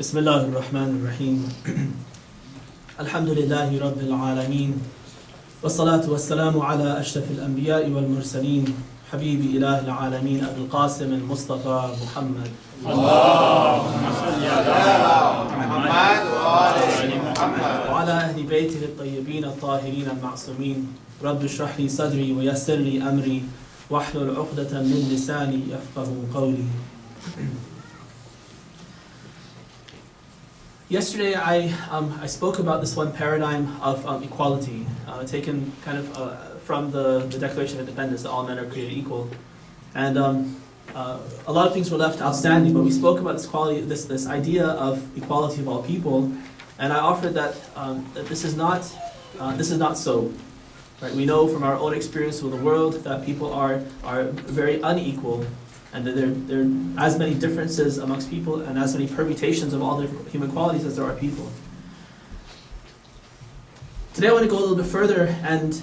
بسم الله الرحمن الرحيم الحمد لله رب العالمين والصلاة والسلام على أشرف الأنبياء والمرسلين حبيب إله العالمين أبي القاسم المصطفى محمد اللهم صل على محمد وآل محمد وعلى أهل بيته الطيبين الطاهرين المعصومين رب اشرح لي صدري ويسر لي أمري واحلل عقدة من لساني يفقه قولي. Yesterday I spoke about this one paradigm of equality, taken kind of from the Declaration of Independence, that all men are created equal. And a lot of things were left outstanding, but we spoke about this quality, this idea of equality of all people, and I offered that that this is not so. Right? We know from our own experience with the world that people are very unequal, and that there are as many differences amongst people and as many permutations of all the human qualities as there are people. Today I want to go a little bit further and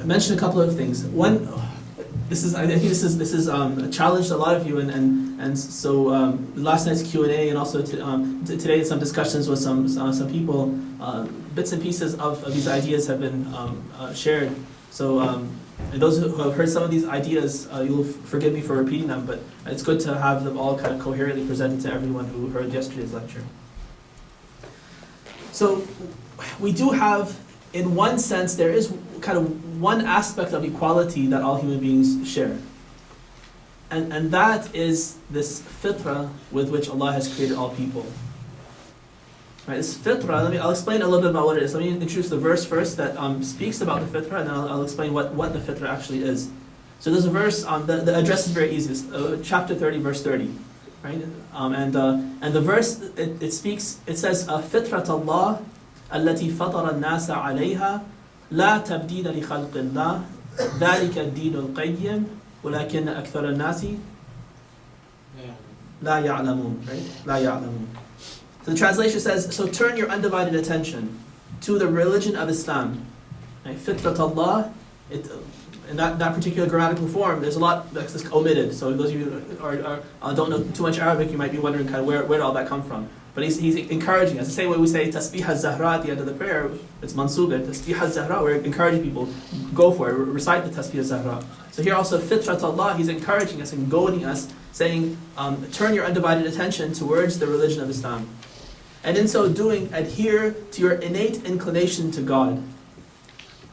mention a couple of things. One, I think this is challenged a lot of you, and so last night's Q&A and also today some discussions with some people, bits and pieces of these ideas have been shared. So. And those who have heard some of these ideas, you'll forgive me for repeating them, but it's good to have them all kind of coherently presented to everyone who heard yesterday's lecture. So we do have, in one sense, there is kind of one aspect of equality that all human beings share. And that is this fitra with which Allah has created all people. Right, this fitra, I'll explain a little bit about what it is. Let me introduce the verse first that speaks about the fitra, and then I'll explain what the fitra actually is. So there's a verse, the address is very easy, it's, chapter 30, verse 30. Right? And the verse, it says, فِطْرَةَ اللَّهِ الَّتِي فَطَرَ النَّاسَ عَلَيْهَا لَا تَبْدِيلَ لِخَلْقِ اللَّهِ ذَلِكَ الدِّينُ الْقَيِّمُ وَلَكِنَّ أَكْثَرَ النَّاسِ لَا يَعْلَمُونَ. Right? لَا يَعْلَمُونَ. So the translation says, so turn your undivided attention to the religion of Islam. Right? Fitrat Allah, in that particular grammatical form, there's a lot that's omitted. So those of you who don't know too much Arabic, you might be wondering kind of where did all that come from. But he's encouraging us. The same way we say Tasbih al-Zahra at the end of the prayer, it's mansub, Tasbih al-Zahra, we're encouraging people, go for it, recite the Tasbih al-Zahra. So here also, Fitrat Allah, he's encouraging us and goading us, saying, turn your undivided attention towards the religion of Islam. And in so doing, adhere to your innate inclination to God.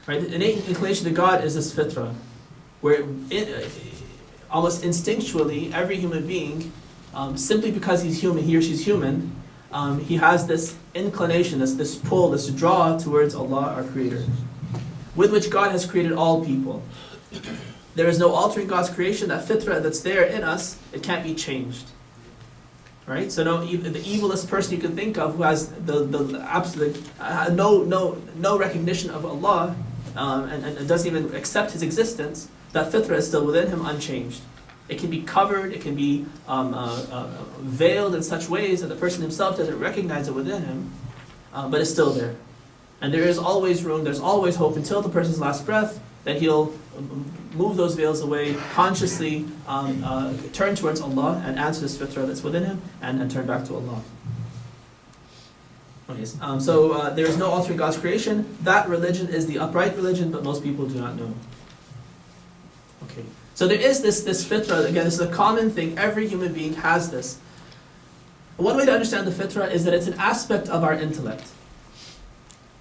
Right? The innate inclination to God is this fitra, where almost instinctually, every human being, simply because he's human, he or she's human, he has this inclination, this pull, this draw towards Allah, our Creator, with which God has created all people. There is no altering God's creation. That fitra that's there in us, it can't be changed. Right? So the evilest person you can think of, who has the absolute no recognition of Allah, and doesn't even accept His existence, that fitra is still within him unchanged. It can be covered, it can be veiled in such ways that the person himself doesn't recognize it within him, but it's still there. And there is always room, there's always hope until the person's last breath, that he'll move those veils away, consciously turn towards Allah and answer this fitra that's within him, and turn back to Allah. Okay, so there is no altering God's creation. That religion is the upright religion, but most people do not know. Okay, so there is this fitra. Again, this is a common thing. Every human being has this. One way to understand the fitra is that it's an aspect of our intellect.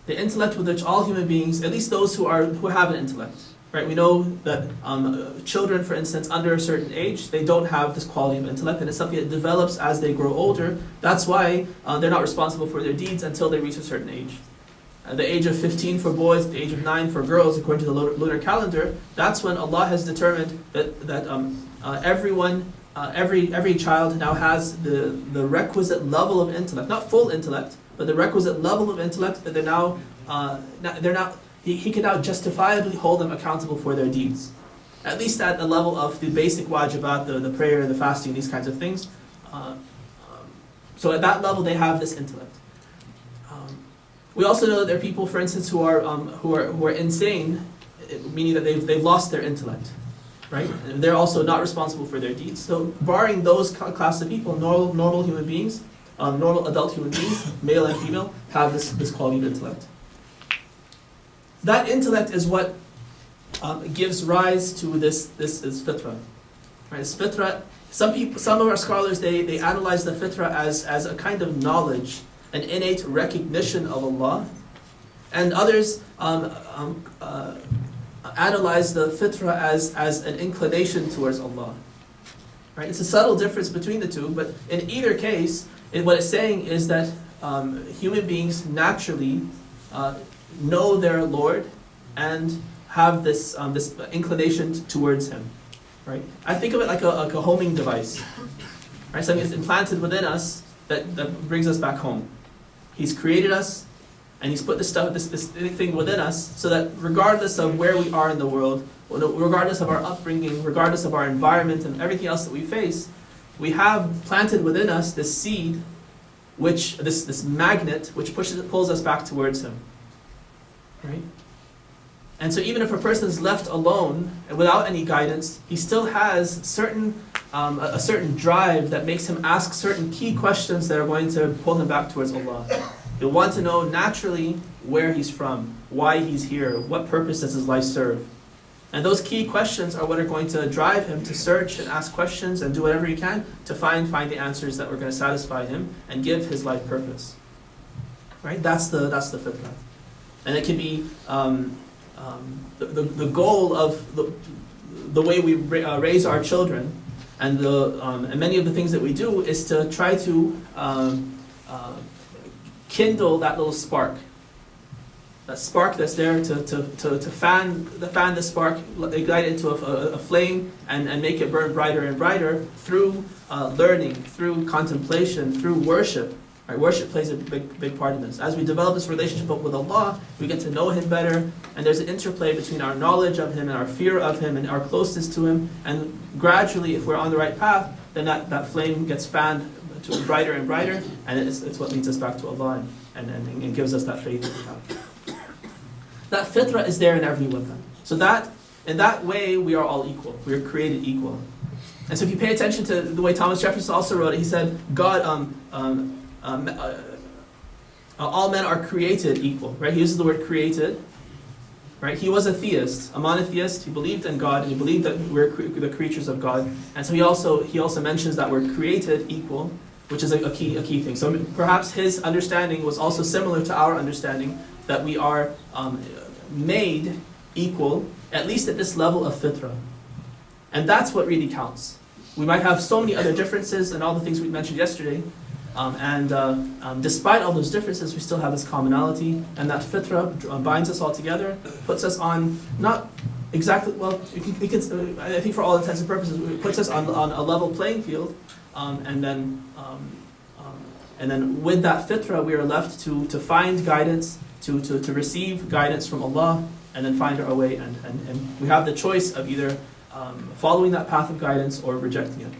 The intellect with which all human beings, at least those who have an intellect, right? We know that children, for instance, under a certain age, they don't have this quality of intellect, and it's something that develops as they grow older. That's why they're not responsible for their deeds until they reach a certain age. At the age of 15 for boys, the age of 9 for girls, according to the lunar calendar, that's when Allah has determined that every child now has the requisite level of intellect, not full intellect, but the requisite level of intellect that he can now justifiably hold them accountable for their deeds. At least at the level of the basic wajibat, the prayer, the fasting, these kinds of things. So at that level they have this intellect. We also know that there are people, for instance, who are insane, meaning that they've lost their intellect. Right? They're also not responsible for their deeds. So barring those class of people, normal human beings, normal adult human beings, male and female, have this quality of intellect. That intellect is what gives rise to this fitra. Right? This fitra. Some of our scholars they analyze the fitra as a kind of knowledge, an innate recognition of Allah, and others analyze the fitra as an inclination towards Allah. Right? It's a subtle difference between the two, but in either case, what it's saying is that human beings naturally know their Lord and have this inclination towards Him. Right? I think of it like a homing device. Right? Something that's implanted within us that brings us back home. He's created us, and He's put this thing within us, so that regardless of where we are in the world, regardless of our upbringing, regardless of our environment and everything else that we face, we have planted within us this seed, this magnet, which pulls us back towards Him. Right? And so even if a person is left alone and without any guidance, he still has a certain drive that makes him ask certain key questions that are going to pull him back towards Allah. He'll want to know naturally where he's from, why he's here, what purpose does his life serve. And those key questions are what are going to drive him to search and ask questions and do whatever he can to find the answers that are going to satisfy him and give his life purpose. Right? That's the fitra. And it can be the goal of the way we raise our children, and many of the things that we do is to try to kindle that little spark. That spark that's there to fan the spark, ignite it into a flame and make it burn brighter and brighter through learning, through contemplation, through worship. Right? Worship plays a big part in this. As we develop this relationship with Allah, we get to know Him better, and there's an interplay between our knowledge of Him and our fear of Him and our closeness to Him, and gradually, if we're on the right path, then that flame gets fanned to brighter and brighter, and it's what leads us back to Allah and gives us that faith that we have. That fitra is there in everyone then. So in that way, we are all equal. We are created equal. And so if you pay attention to the way Thomas Jefferson also wrote it, he said, God, all men are created equal. Right? He uses the word created. Right? He was a theist, a monotheist. He believed in God, and he believed that we're the creatures of God. And so he also mentions that we're created equal, which is a key thing. So perhaps his understanding was also similar to our understanding, that we are made equal, at least at this level of fitra. And that's what really counts. We might have so many other differences and all the things we mentioned yesterday, despite all those differences, we still have this commonality, and that fitra binds us all together, puts us on, not exactly, well, I think for all intents and purposes, it puts us on a level playing field, and then with that fitra, we are left to find guidance, to receive guidance from Allah, and then find our way, and we have the choice of either following that path of guidance or rejecting it.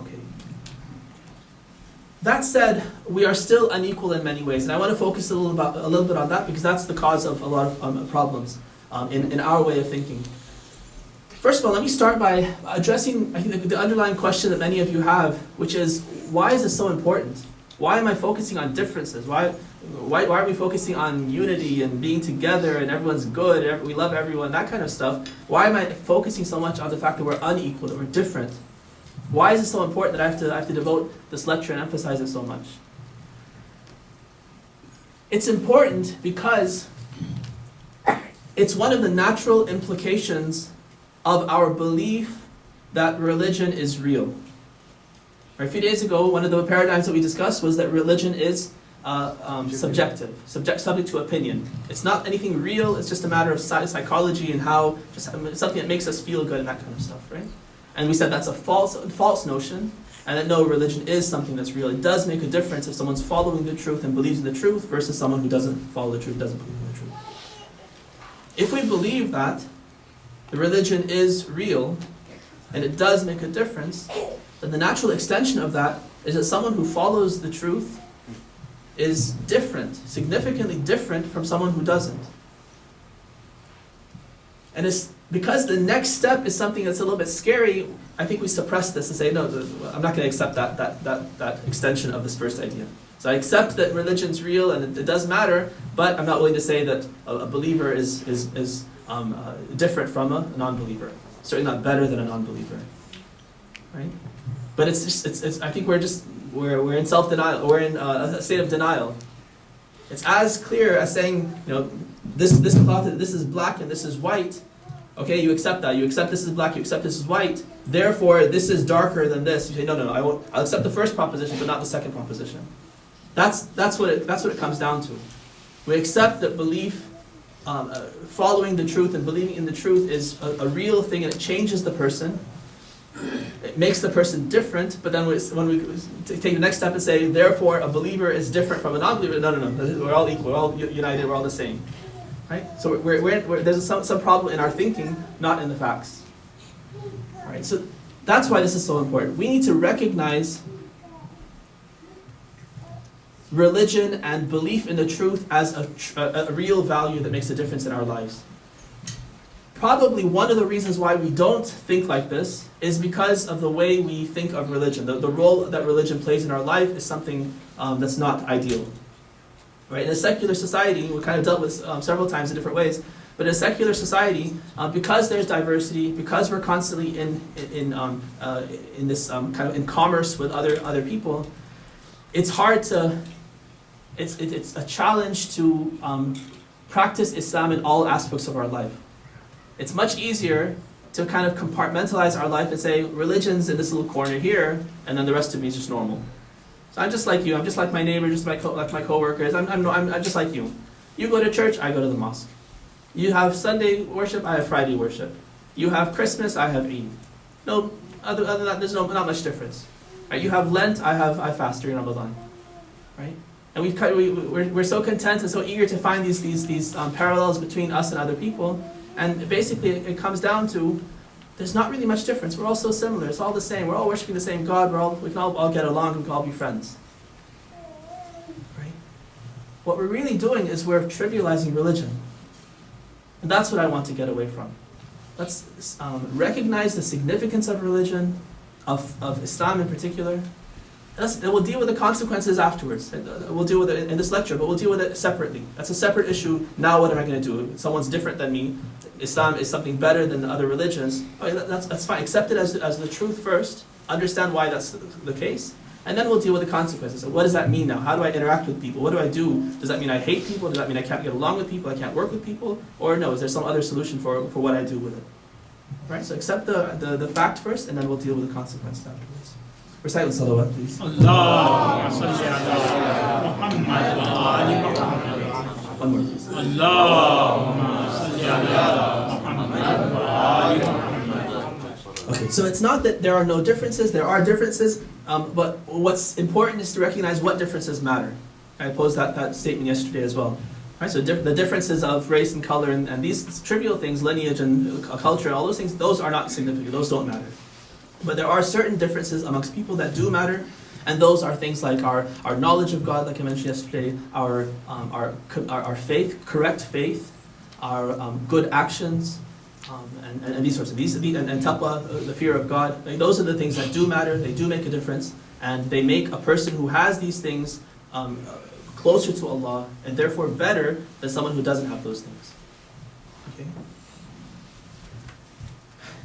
Okay. That said, we are still unequal in many ways, and I want to focus a little bit on that, because that's the cause of a lot of problems in our way of thinking. First of all, let me start by addressing, I think, the underlying question that many of you have, which is, why is this so important? Why am I focusing on differences? Why are we focusing on unity and being together and everyone's good, we love everyone, that kind of stuff? Why am I focusing so much on the fact that we're unequal, that we're different? Why is it so important that I have to devote this lecture and emphasize it so much? It's important because it's one of the natural implications of our belief that religion is real. A few days ago, one of the paradigms that we discussed was that religion is subjective, subject to opinion. It's not anything real, it's just a matter of psychology and how, just something that makes us feel good and that kind of stuff, right? And we said that's a false notion, and that no, religion is something that's real. It does make a difference if someone's following the truth and believes in the truth versus someone who doesn't follow the truth, doesn't believe in the truth. If we believe that the religion is real, and it does make a difference, then the natural extension of that is that someone who follows the truth is different, significantly different from someone who doesn't. And it's because the next step is something that's a little bit scary, I think we suppress this and say, no, I'm not going to accept that extension of this first idea. So I accept that religion's real and it does matter, but I'm not willing to say that a believer is different from a non-believer. Certainly not better than a non-believer, right? But I think we're in self-denial. We're in a state of denial. It's as clear as saying, this cloth, this is black and this is white. Okay, you accept that. You accept this is black. You accept this is white. Therefore, this is darker than this. You say, no, I won't. I'll accept the first proposition, but not the second proposition. That's what it comes down to. We accept that belief, following the truth and believing in the truth is a real thing, and it changes the person. It makes the person different. But then when we take the next step and say, therefore, a believer is different from a non-believer. No. We're all equal. We're all united. We're all the same. Right? So there's some problem in our thinking, not in the facts. All right. So that's why this is so important. We need to recognize religion and belief in the truth as a real value that makes a difference in our lives. Probably one of the reasons why we don't think like this is because of the way we think of religion. The role that religion plays in our life is something that's not ideal. Right? In a secular society, we kind of dealt with several times in different ways, but in a secular society, because there's diversity, because we're constantly in this kind of in commerce with other people, it's hard to. It's a challenge to practice Islam in all aspects of our life. It's much easier to kind of compartmentalize our life and say, religion's in this little corner here, and then the rest of me is just normal. So I'm just like you, I'm just like my neighbor, just like my coworkers, I'm just like you. You go to church, I go to the mosque. You have Sunday worship, I have Friday worship. You have Christmas, I have Eid. No, other than that, there's not much difference. Right? You have Lent, I fast during Ramadan. Right? And we're so content and so eager to find these parallels between us and other people. And basically it comes down to, there's not really much difference. We're all so similar. It's all the same. We're all worshiping the same God. We can all get along and we can all be friends. Right? What we're really doing is we're trivializing religion. And that's what I want to get away from. Let's recognize the significance of religion, of Islam in particular. We'll deal with the consequences afterwards. We'll deal with it in this lecture, but we'll deal with it separately. That's a separate issue. Now what am I going to do? Someone's different than me. Islam is something better than the other religions. Okay, that's fine. Accept it as the truth first. Understand why that's the case. And then we'll deal with the consequences. So what does that mean now? How do I interact with people? What do I do? Does that mean I hate people? Does that mean I can't get along with people? I can't work with people? Or no, is there some other solution for what I do with it? Right? So accept the fact first, and then we'll deal with the consequences afterwards. Recite the salawat, please. Allahumma salli ala Muhammad wa ali Muhammad. One more, please. Allahumma salli ala Muhammad wa ali Muhammad. Okay, so it's not that there are no differences, there are differences, but what's important is to recognize what differences matter. I posed that statement yesterday as well. Right, so the differences of race and color and these trivial things, lineage and culture, all those things, those are not significant, those don't matter. But there are certain differences amongst people that do matter, and those are things like our knowledge of God, like I mentioned yesterday, our faith, correct faith, our good actions, and these sorts of these and taqwa, the fear of God. Those are the things that do matter. They do make a difference, and they make a person who has these things closer to Allah, and therefore better than someone who doesn't have those things. Okay.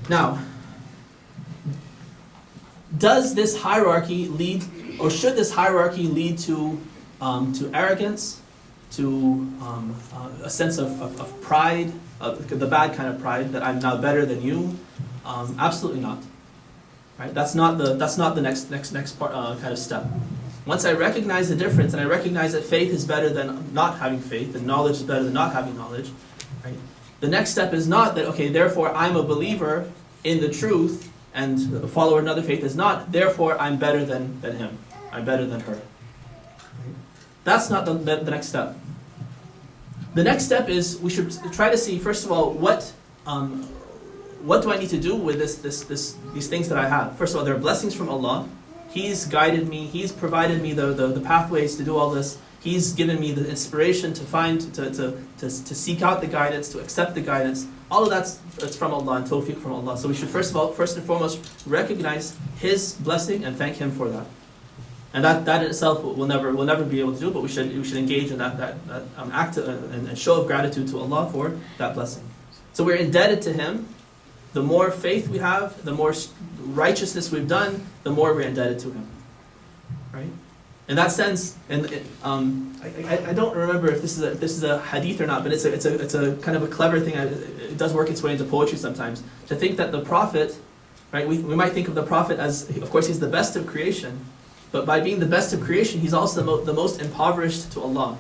Now, does this hierarchy lead, or should this hierarchy lead to arrogance, to a sense of pride, the bad kind of pride that I'm now better than you? Absolutely not. Right? That's not the next part, kind of step. Once I recognize the difference and I recognize that faith is better than not having faith and knowledge is better than not having knowledge, right? The next step is not that, okay, therefore I'm a believer in the truth and a follower of another faith is not, therefore I'm better than him. I'm better than her. That's not the next step. The next step is we should try to see, first of all, what do I need to do with these things that I have? First of all, there are blessings from Allah. He's guided me. He's provided me the pathways to do all this. He's given me the inspiration to find, to seek out the guidance, to accept the guidance. All of it's from Allah and tawfiq from Allah. So we should first and foremost recognize His blessing and thank Him for that. And that in itself we'll never be able to do, but we should engage in that act and show of gratitude to Allah for that blessing. So we're indebted to Him. The more faith we have, the more righteousness we've done, the more we're indebted to Him. Right? In that sense, and I don't remember if this is a hadith or not, but it's a kind of a clever thing. It does work its way into poetry sometimes. To think that the Prophet, right? We might think of the Prophet as, of course, he's the best of creation, but by being the best of creation, he's also the most impoverished to Allah.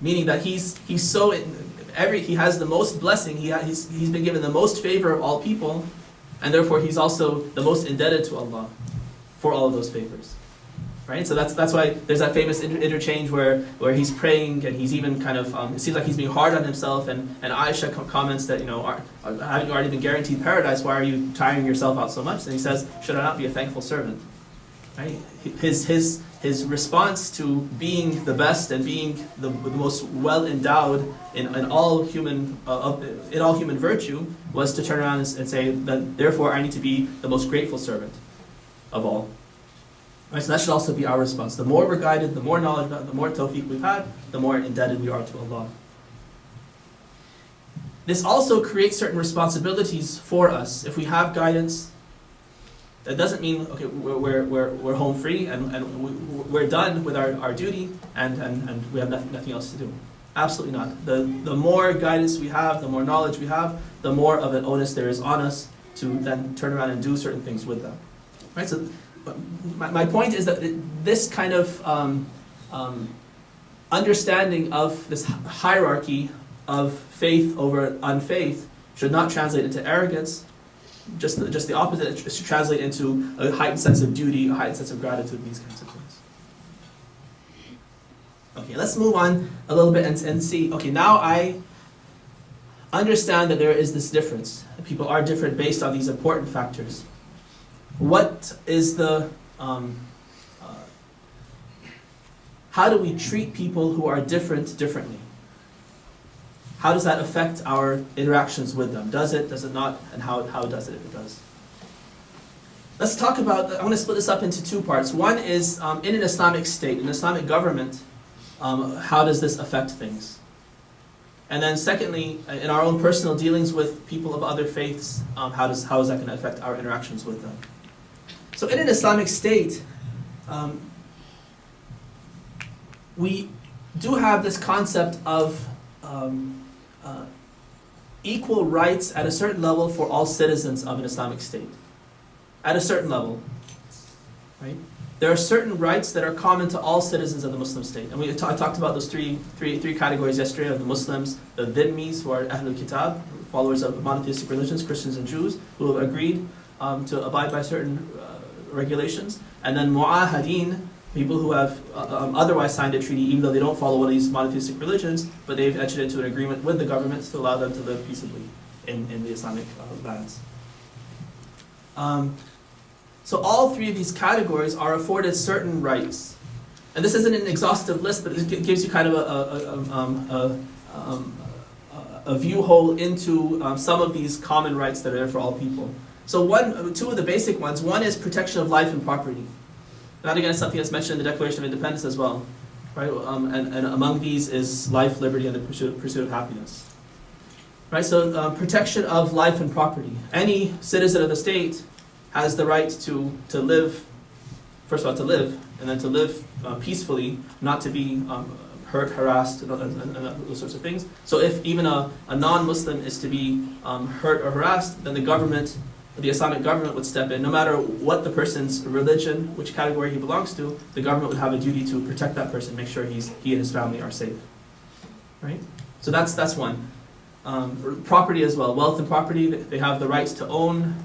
Meaning that he has the most blessing. He's been given the most favor of all people, and therefore he's also the most indebted to Allah for all of those favors. Right? So that's why there's that famous interchange where he's praying and he's even kind of, it seems like he's being hard on himself, and Aisha comments that, haven't you already been guaranteed paradise, why are you tiring yourself out so much? And he says, should I not be a thankful servant? Right? His response to being the best and being the most well endowed in all human virtue was to turn around and say that therefore I need to be the most grateful servant of all. Right, so that should also be our response. The more we're guided, the more knowledge, the more tawfiq we've had, the more indebted we are to Allah. This also creates certain responsibilities for us. If we have guidance, that doesn't mean, okay, we're home free and we're done with our duty and we have nothing else to do. Absolutely not. The more guidance we have, the more knowledge we have, the more of an onus there is on us to then turn around and do certain things with them. Right? So my point is that this kind of understanding of this hierarchy of faith over unfaith should not translate into arrogance. Just the opposite. It should translate into a heightened sense of duty, a heightened sense of gratitude, these kinds of things. Okay, let's move on a little bit and see. Okay, now I understand that there is this difference. People are different based on these important factors. What is how do we treat people who are differently? How does that affect our interactions with them? Does it not? And how does it if it does? Let's talk about, I want to split this up into two parts. One is in an Islamic state, an Islamic government, how does this affect things? And then secondly, in our own personal dealings with people of other faiths, how is that going to affect our interactions with them? So in an Islamic state, we do have this concept of equal rights at a certain level for all citizens of an Islamic state. At a certain level, right? There are certain rights that are common to all citizens of the Muslim state. And I talked about those three categories yesterday of the Muslims, the dhimmis, who are Ahlul Kitab, followers of monotheistic religions, Christians and Jews, who have agreed to abide by certain regulations. And then mu'ahadeen, people who have otherwise signed a treaty even though they don't follow one of these monotheistic religions, but they've entered into an agreement with the government to allow them to live peaceably in the Islamic lands. So all three of these categories are afforded certain rights. And this isn't an exhaustive list, but it gives you kind of a view hole into some of these common rights that are there for all people. So two of the basic ones, one is protection of life and property. That again is something that's mentioned in the Declaration of Independence as well. Right? And among these is life, liberty, and the pursuit of happiness. Right? So protection of life and property. Any citizen of the state has the right to live, first of all to live, and then to live peacefully, not to be hurt, harassed, and those sorts of things. So if even a non-Muslim is to be hurt or harassed, then the Islamic government would step in. No matter what the person's religion, which category he belongs to, the government would have a duty to protect that person, make sure he and his family are safe. Right? So that's one. Property as well. Wealth and property, they have the rights to own.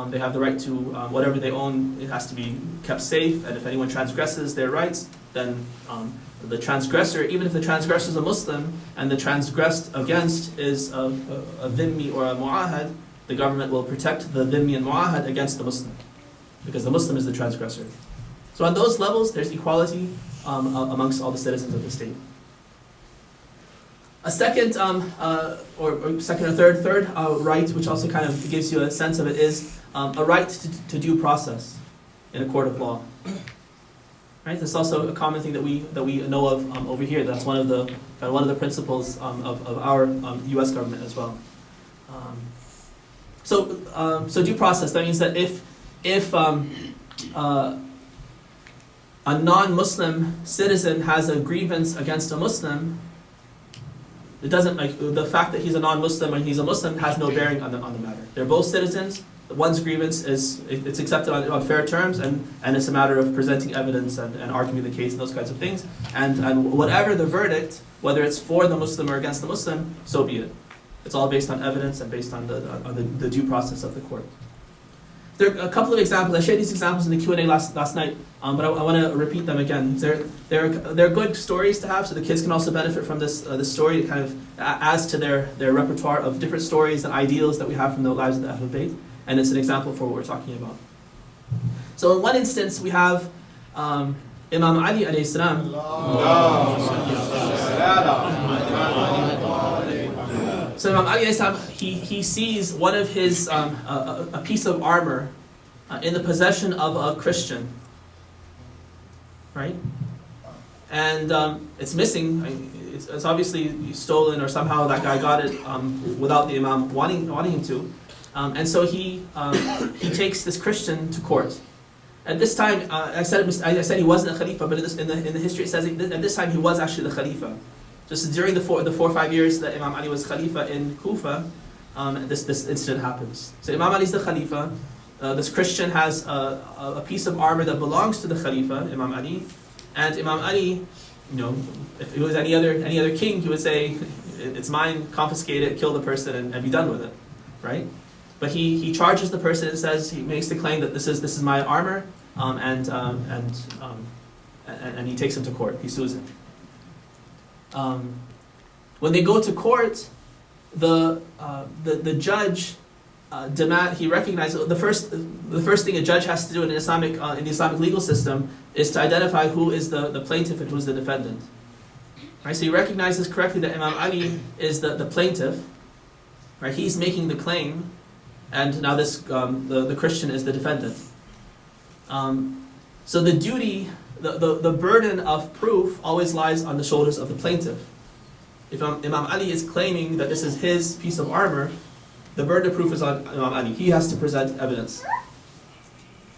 They have the right to, whatever they own, it has to be kept safe. And if anyone transgresses their rights, then the transgressor, even if the transgressor is a Muslim, and the transgressed against is a dhimmi or a mu'ahad, the government will protect the dhimmi and mu'ahad against the Muslim, because the Muslim is the transgressor. So on those levels, there's equality. amongst all the citizens of the state. A second, or second or third right, which also kind of gives you a sense of it, is a right to due process in a court of law. Right? This is also a common thing that we know of over here. That's one of the principles of our U.S. government as well. So due process. That means that if a non-Muslim citizen has a grievance against a Muslim, it doesn't, like, the fact that he's a non-Muslim and he's a Muslim has no bearing on the matter. They're both citizens. One's grievance it's accepted on fair terms, and it's a matter of presenting evidence and arguing the case and those kinds of things. And whatever the verdict, whether it's for the Muslim or against the Muslim, so be it. It's all based on evidence and based on the due process of the court. There are a couple of examples. I shared these examples in the Q&A last night, but I want to repeat them again. They're good stories to have, so the kids can also benefit from this story. It kind of adds to their repertoire of different stories and ideals that we have from the lives of the Ahlul Bayt, and it's an example for what we're talking about. So in one instance, we have Imam Ali alayhi salam. So Imam Ali alayhi salam, he sees one of his, a piece of armor in the possession of a Christian, right? And it's missing. It's obviously stolen, or somehow that guy got it without the Imam wanting him to. And so he takes this Christian to court. At this time, I said he wasn't a Khalifa, but in the history it says at this time he was actually the Khalifa. Just during the 4 or 5 years that Imam Ali was Khalifa in Kufa, this incident happens. So Imam Ali is the Khalifa. This Christian has a piece of armor that belongs to the Khalifa, Imam Ali, and Imam Ali, if it was any other king, he would say, "It's mine, confiscate it, kill the person, and be done with it," right? But he charges the person and says, he makes the claim that this is my armor, and he takes him to court. He sues him. When they go to court, the judge he recognizes the first thing a judge has to do in the Islamic legal system is to identify who is the plaintiff and who is the defendant. Right? So he recognizes correctly that Imam Ali is the plaintiff. Right? He's making the claim, and now this the Christian is the defendant. So the duty. The burden of proof always lies on the shoulders of the plaintiff. If Imam Ali is claiming that this is his piece of armor, the burden of proof is on Imam Ali. He has to present evidence.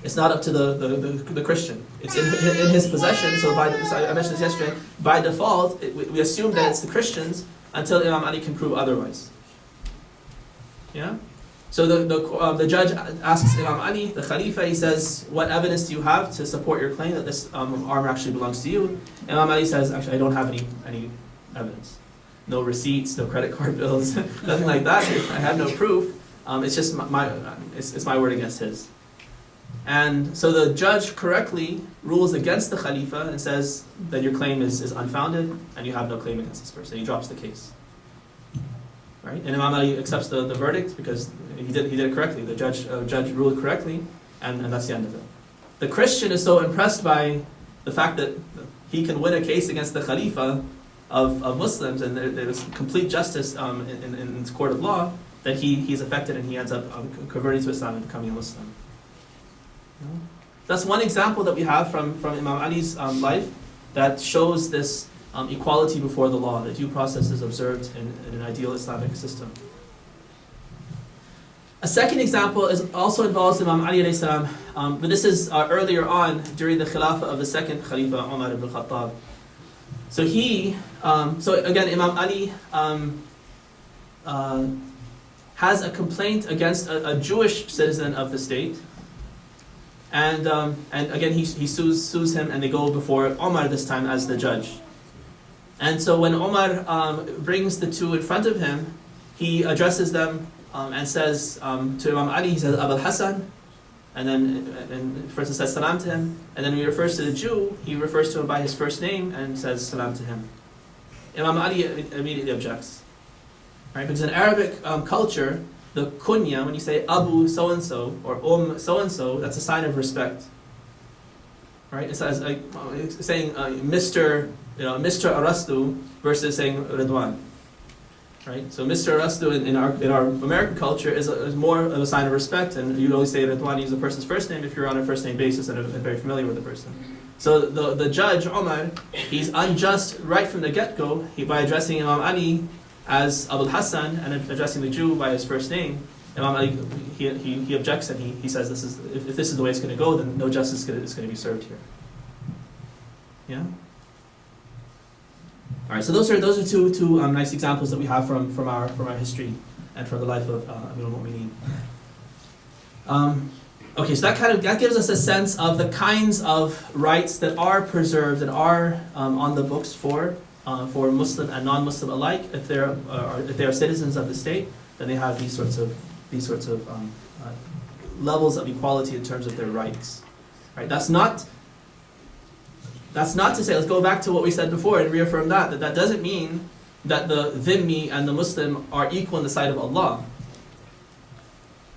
It's not up to the Christian. It's in his possession, so I mentioned this yesterday, by default, we assume that it's the Christian's until Imam Ali can prove otherwise. Yeah? So the judge asks Imam Ali, the Khalifa, he says, "What evidence do you have to support your claim that this armor actually belongs to you?" Imam Ali says, "Actually, I don't have any evidence. No receipts, no credit card bills, nothing like that. I have no proof. It's just it's my word against his." And so the judge correctly rules against the Khalifa and says that your claim is unfounded and you have no claim against this person. He drops the case. Right? And Imam Ali accepts the verdict because he did it correctly. The judge ruled correctly, and that's the end of it. The Christian is so impressed by the fact that he can win a case against the Khalifa of Muslims, and there's complete justice in this court of law, that he's affected and he ends up converting to Islam and becoming a Muslim. That's one example that we have from Imam Ali's life that shows this equality before the law, the due process is observed in an ideal Islamic system. A second example also involves Imam Ali alayhi salam, but this is earlier on during the Khilafah of the second Khalifa, Umar ibn Khattab. So again, Imam Ali has a complaint against a Jewish citizen of the state, and again he sues him, and they go before Umar this time as the judge. And so when Umar brings the two in front of him, he addresses them and says to Imam Ali, he says, "Abul Hassan," and then first says salam to him, and then when he refers to the Jew, he refers to him by his first name and says salam to him. Imam Ali immediately objects, right? Because in Arabic culture, the kunya, when you say Abu so and so or so and so, that's a sign of respect. right? It's as like saying Mr. Mr. Arastu versus saying Rizwan, right? So Mr. Arastu in our American culture is more of a sign of respect, and you always say Rizwan, use the person's first name if you're on a first name basis and very familiar with the person. So the judge Omar, he's unjust right from the get-go by addressing Imam Ali as Abul Hassan and addressing the Jew by his first name. Imam Ali he objects, and he says if this is the way it's going to go, then no justice is going to be served here. Yeah. All right. So those are two nice examples that we have from our history and from the life of Amir al-Mu'mineen. Okay, so that gives us a sense of the kinds of rights that are preserved and are on the books for Muslim and non-Muslim alike. If they are citizens of the state, then they have these sorts of levels of equality in terms of their rights. Right? That's not to say. Let's go back to what we said before and reaffirm that doesn't mean that the dhimmi and the Muslim are equal in the sight of Allah.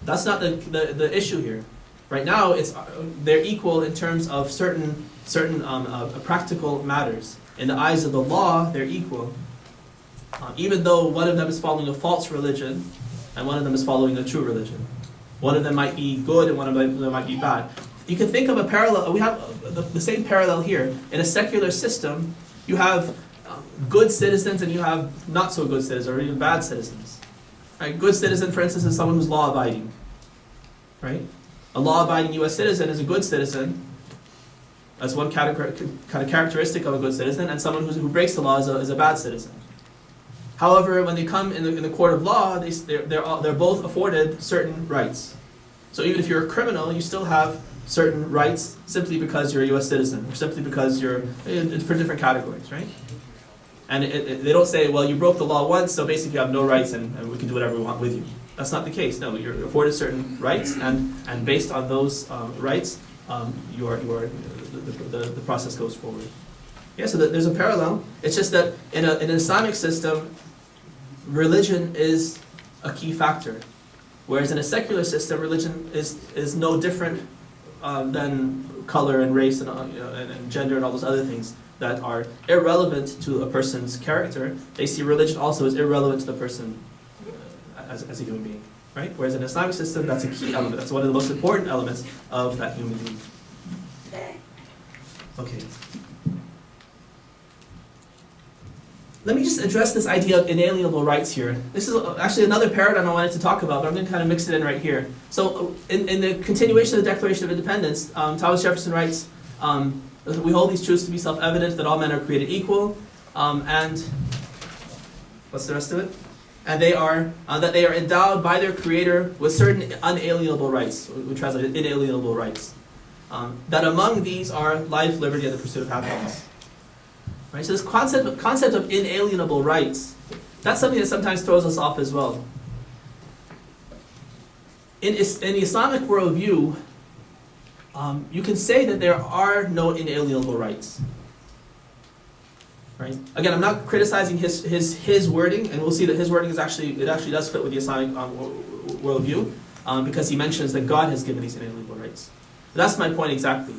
That's not the issue here. Right now, they're equal in terms of certain practical matters. In the eyes of the law, they're equal. Even though one of them is following a false religion, and one of them is following a true religion. One of them might be good, and one of them might be bad. You can think of a parallel. We have the same parallel here. In a secular system, you have good citizens and you have not so good citizens, or even bad citizens. Right? Good citizen, for instance, is someone who's law-abiding. Right? A law-abiding U.S. citizen is a good citizen. That's one kind of characteristic of a good citizen, and someone who breaks the law is a bad citizen. However, when they come in the court of law, they're both afforded certain rights. So even if you're a criminal, you still have certain rights simply because you're a U.S. citizen, or simply because you're for different categories, right? And they don't say, well, you broke the law once, so basically you have no rights, and we can do whatever we want with you. That's not the case. No, you're afforded certain rights, and based on those rights, the process goes forward. Yeah, so there's a parallel. It's just that in an Islamic system, religion is a key factor, whereas in a secular system, religion is no different than color and race and gender and all those other things that are irrelevant to a person's character. They see religion also as irrelevant to the person as a human being, right? Whereas in an Islamic system, that's a key element. That's one of the most important elements of that human being. Okay. Let me just address this idea of inalienable rights here. This is actually another paradigm I wanted to talk about, but I'm going to kind of mix it in right here. So in the continuation of the Declaration of Independence, Thomas Jefferson writes, we hold these truths to be self-evident, that all men are created equal, and what's the rest of it? And that they are endowed by their Creator with certain unalienable rights. We translate it inalienable rights. That among these are life, liberty, and the pursuit of happiness. Right? So this concept of inalienable rights, that's something that sometimes throws us off as well. In the Islamic worldview, you can say that there are no inalienable rights. Right? Again, I'm not criticizing his wording, and we'll see that his wording it actually does fit with the Islamic worldview, because he mentions that God has given these inalienable rights. But that's my point exactly.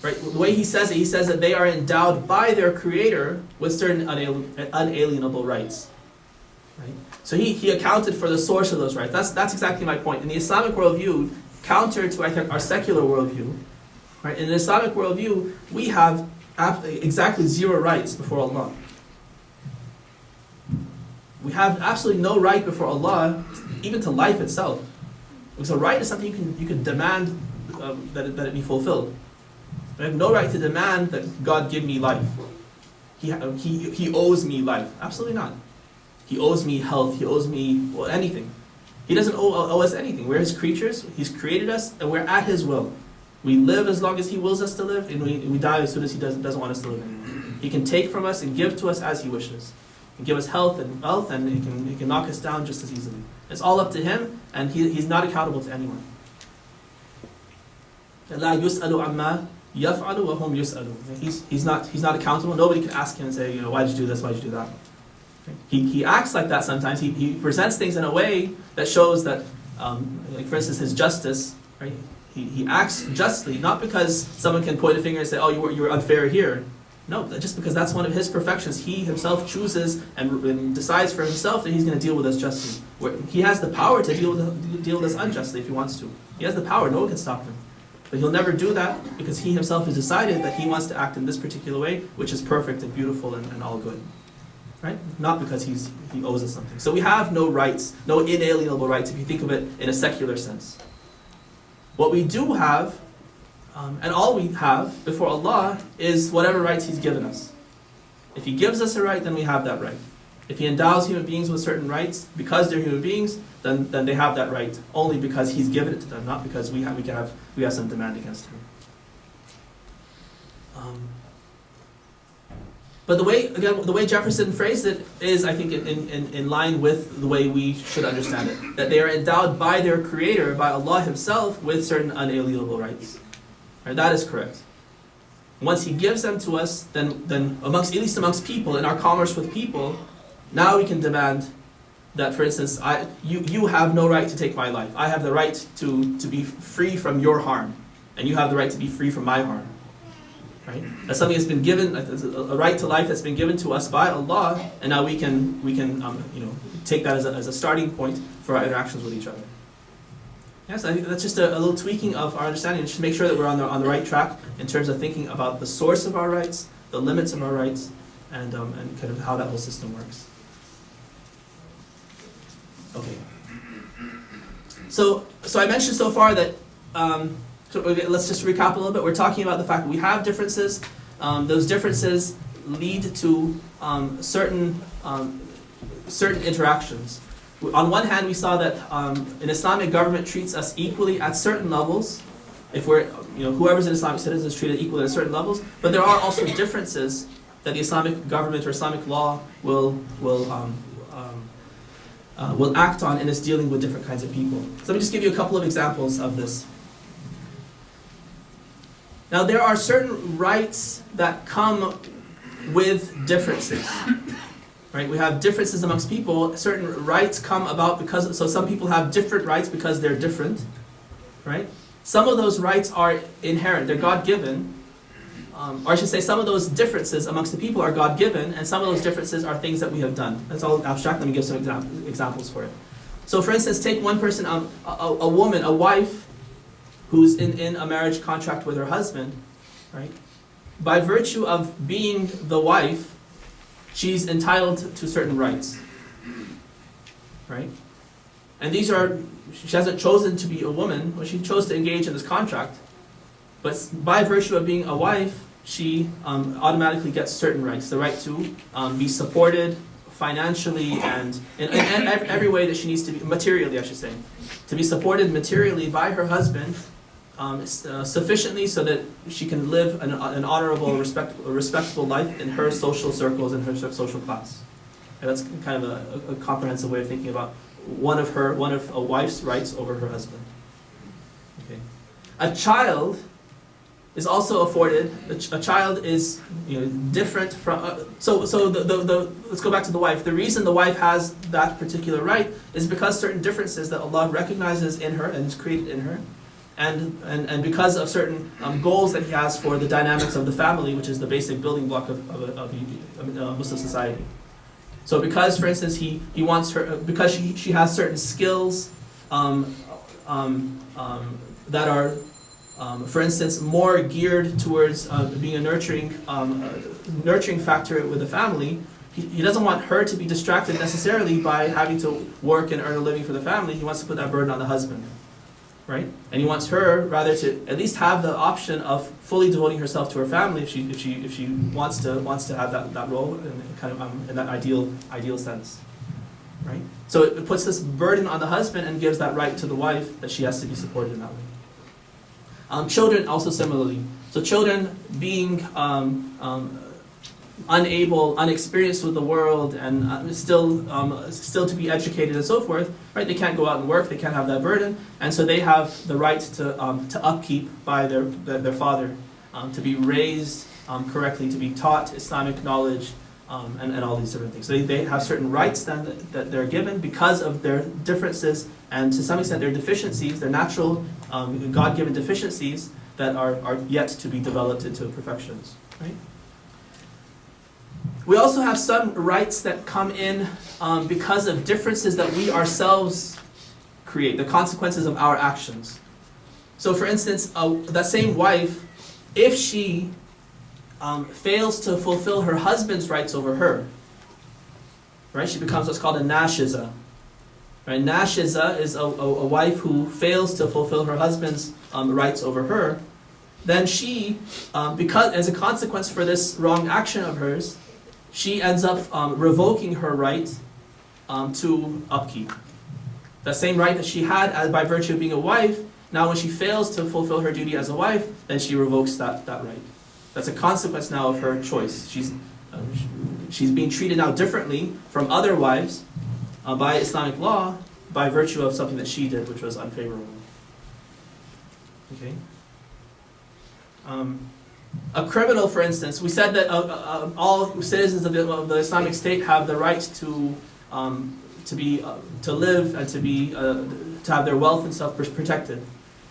Right? The way he says that they are endowed by their Creator with certain unalienable rights. Right? So he accounted for the source of those rights. That's exactly my point. In the Islamic worldview, counter to I think our secular worldview, right? In the Islamic worldview, we have exactly zero rights before Allah. We have absolutely no right before Allah, even to life itself. Because a right is something you can demand that it be fulfilled. I have no right to demand that God give me life. He owes me life. Absolutely not. He owes me health. He owes me anything. He doesn't owe us anything. We're His creatures. He's created us, and we're at His will. We live as long as He wills us to live, and we die as soon as He doesn't want us to live anymore. He can take from us and give to us as He wishes. He can give us health and wealth, and He can knock us down just as easily. It's all up to Him, and He's not accountable to anyone. لا يسأل عما يفعل وهم يسألون. He's not accountable. Nobody can ask Him and say, why did you do this? Why did you do that? He acts like that sometimes. He presents things in a way that shows that, like for instance, His justice. Right? he acts justly, not because someone can point a finger and say, oh, you were unfair here. No, just because that's one of his perfections. He himself chooses and decides for himself that he's going to deal with us justly. He has the power to deal with us unjustly if he wants to. He has the power, no one can stop him. But he'll never do that because he himself has decided that he wants to act in this particular way, which is perfect and beautiful and all good. Right? Not because he owes us something. So we have no rights, no inalienable rights if you think of it in a secular sense. What we do have, and all we have before Allah, is whatever rights He's given us. If He gives us a right, then we have that right. If He endows human beings with certain rights because they're human beings, then they have that right only because He's given it to them, not because we have some demand against Him. But the way Jefferson phrased it is, I think, in line with the way we should understand it. That they are endowed by their Creator, by Allah Himself, with certain unalienable rights. Right, that is correct. Once He gives them to us, then at least amongst people, in our commerce with people, now we can demand that, for instance, you have no right to take my life. I have the right to be free from your harm, and you have the right to be free from my harm. Right? That's something that's been given, a right to life that's been given to us by Allah, and now we can take that as a starting point for our interactions with each other. Yes, I think that's just a little tweaking of our understanding, just to make sure that we're on the right track in terms of thinking about the source of our rights, the limits of our rights, and kind of how that whole system works. Okay. So I mentioned so far that. So let's just recap a little bit. We're talking about the fact that we have differences. Those differences lead to certain interactions. On one hand, we saw that an Islamic government treats us equally at certain levels. If whoever's an Islamic citizen is treated equally at certain levels. But there are also differences that the Islamic government or Islamic law will act on in its dealing with different kinds of people. So let me just give you a couple of examples of this. Now, there are certain rights that come with differences, right? We have differences amongst people. Certain rights come about so some people have different rights because they're different, right? Some of those rights are inherent, they're God-given, or I should say some of those differences amongst the people are God-given, and some of those differences are things that we have done. That's all abstract. Let me give some examples for it. So, for instance, take one person, a woman, a wife, who's in a marriage contract with her husband, right? By virtue of being the wife, she's entitled to certain rights, right? And these are, she hasn't chosen to be a woman, but she chose to engage in this contract. But by virtue of being a wife, she automatically gets certain rights. The right to be supported financially and in every way that she needs to be, materially I should say, to be supported materially by her husband, sufficiently so that she can live an honorable, respectable life in her social circles and her social class. And that's kind of a comprehensive way of thinking about one of a wife's rights over her husband. Okay. A child is also afforded. A child is different from. Let's go back to the wife. The reason the wife has that particular right is because certain differences that Allah recognizes in her and has created in her. And because of certain goals that He has for the dynamics of the family, which is the basic building block of Muslim society. So because, for instance, he wants her, because she has certain skills that are, for instance, more geared towards being a nurturing factor with the family, he doesn't want her to be distracted necessarily by having to work and earn a living for the family. He wants to put that burden on the husband. Right? And he wants her rather to at least have the option of fully devoting herself to her family if she wants to have that role in kind of in that ideal sense. Right? So it puts this burden on the husband and gives that right to the wife that she has to be supported in that way. Children also similarly. So children being unexperienced with the world and still to be educated and so forth, right? They can't go out and work, they can't have that burden, and so they have the right to upkeep by their father, to be raised correctly, to be taught Islamic knowledge, and all these different things. So they have certain rights then that they're given because of their differences, and to some extent their deficiencies, their natural God-given deficiencies that are yet to be developed into perfections. Right? We also have some rights that come in because of differences that we ourselves create, the consequences of our actions. So for instance, that same wife, if she fails to fulfill her husband's rights over her, right, she becomes what's called a nashiza. Right? Nashiza is a wife who fails to fulfill her husband's rights over her. Then she, because as a consequence for this wrong action of hers, she ends up revoking her right to upkeep. The same right that she had by virtue of being a wife, now when she fails to fulfill her duty as a wife, then she revokes that right. That's a consequence now of her choice. She's being treated now differently from other wives by Islamic law by virtue of something that she did, which was unfavorable. Okay. A criminal, for instance, we said that all citizens of the Islamic State have the right to live and to have their wealth and stuff protected.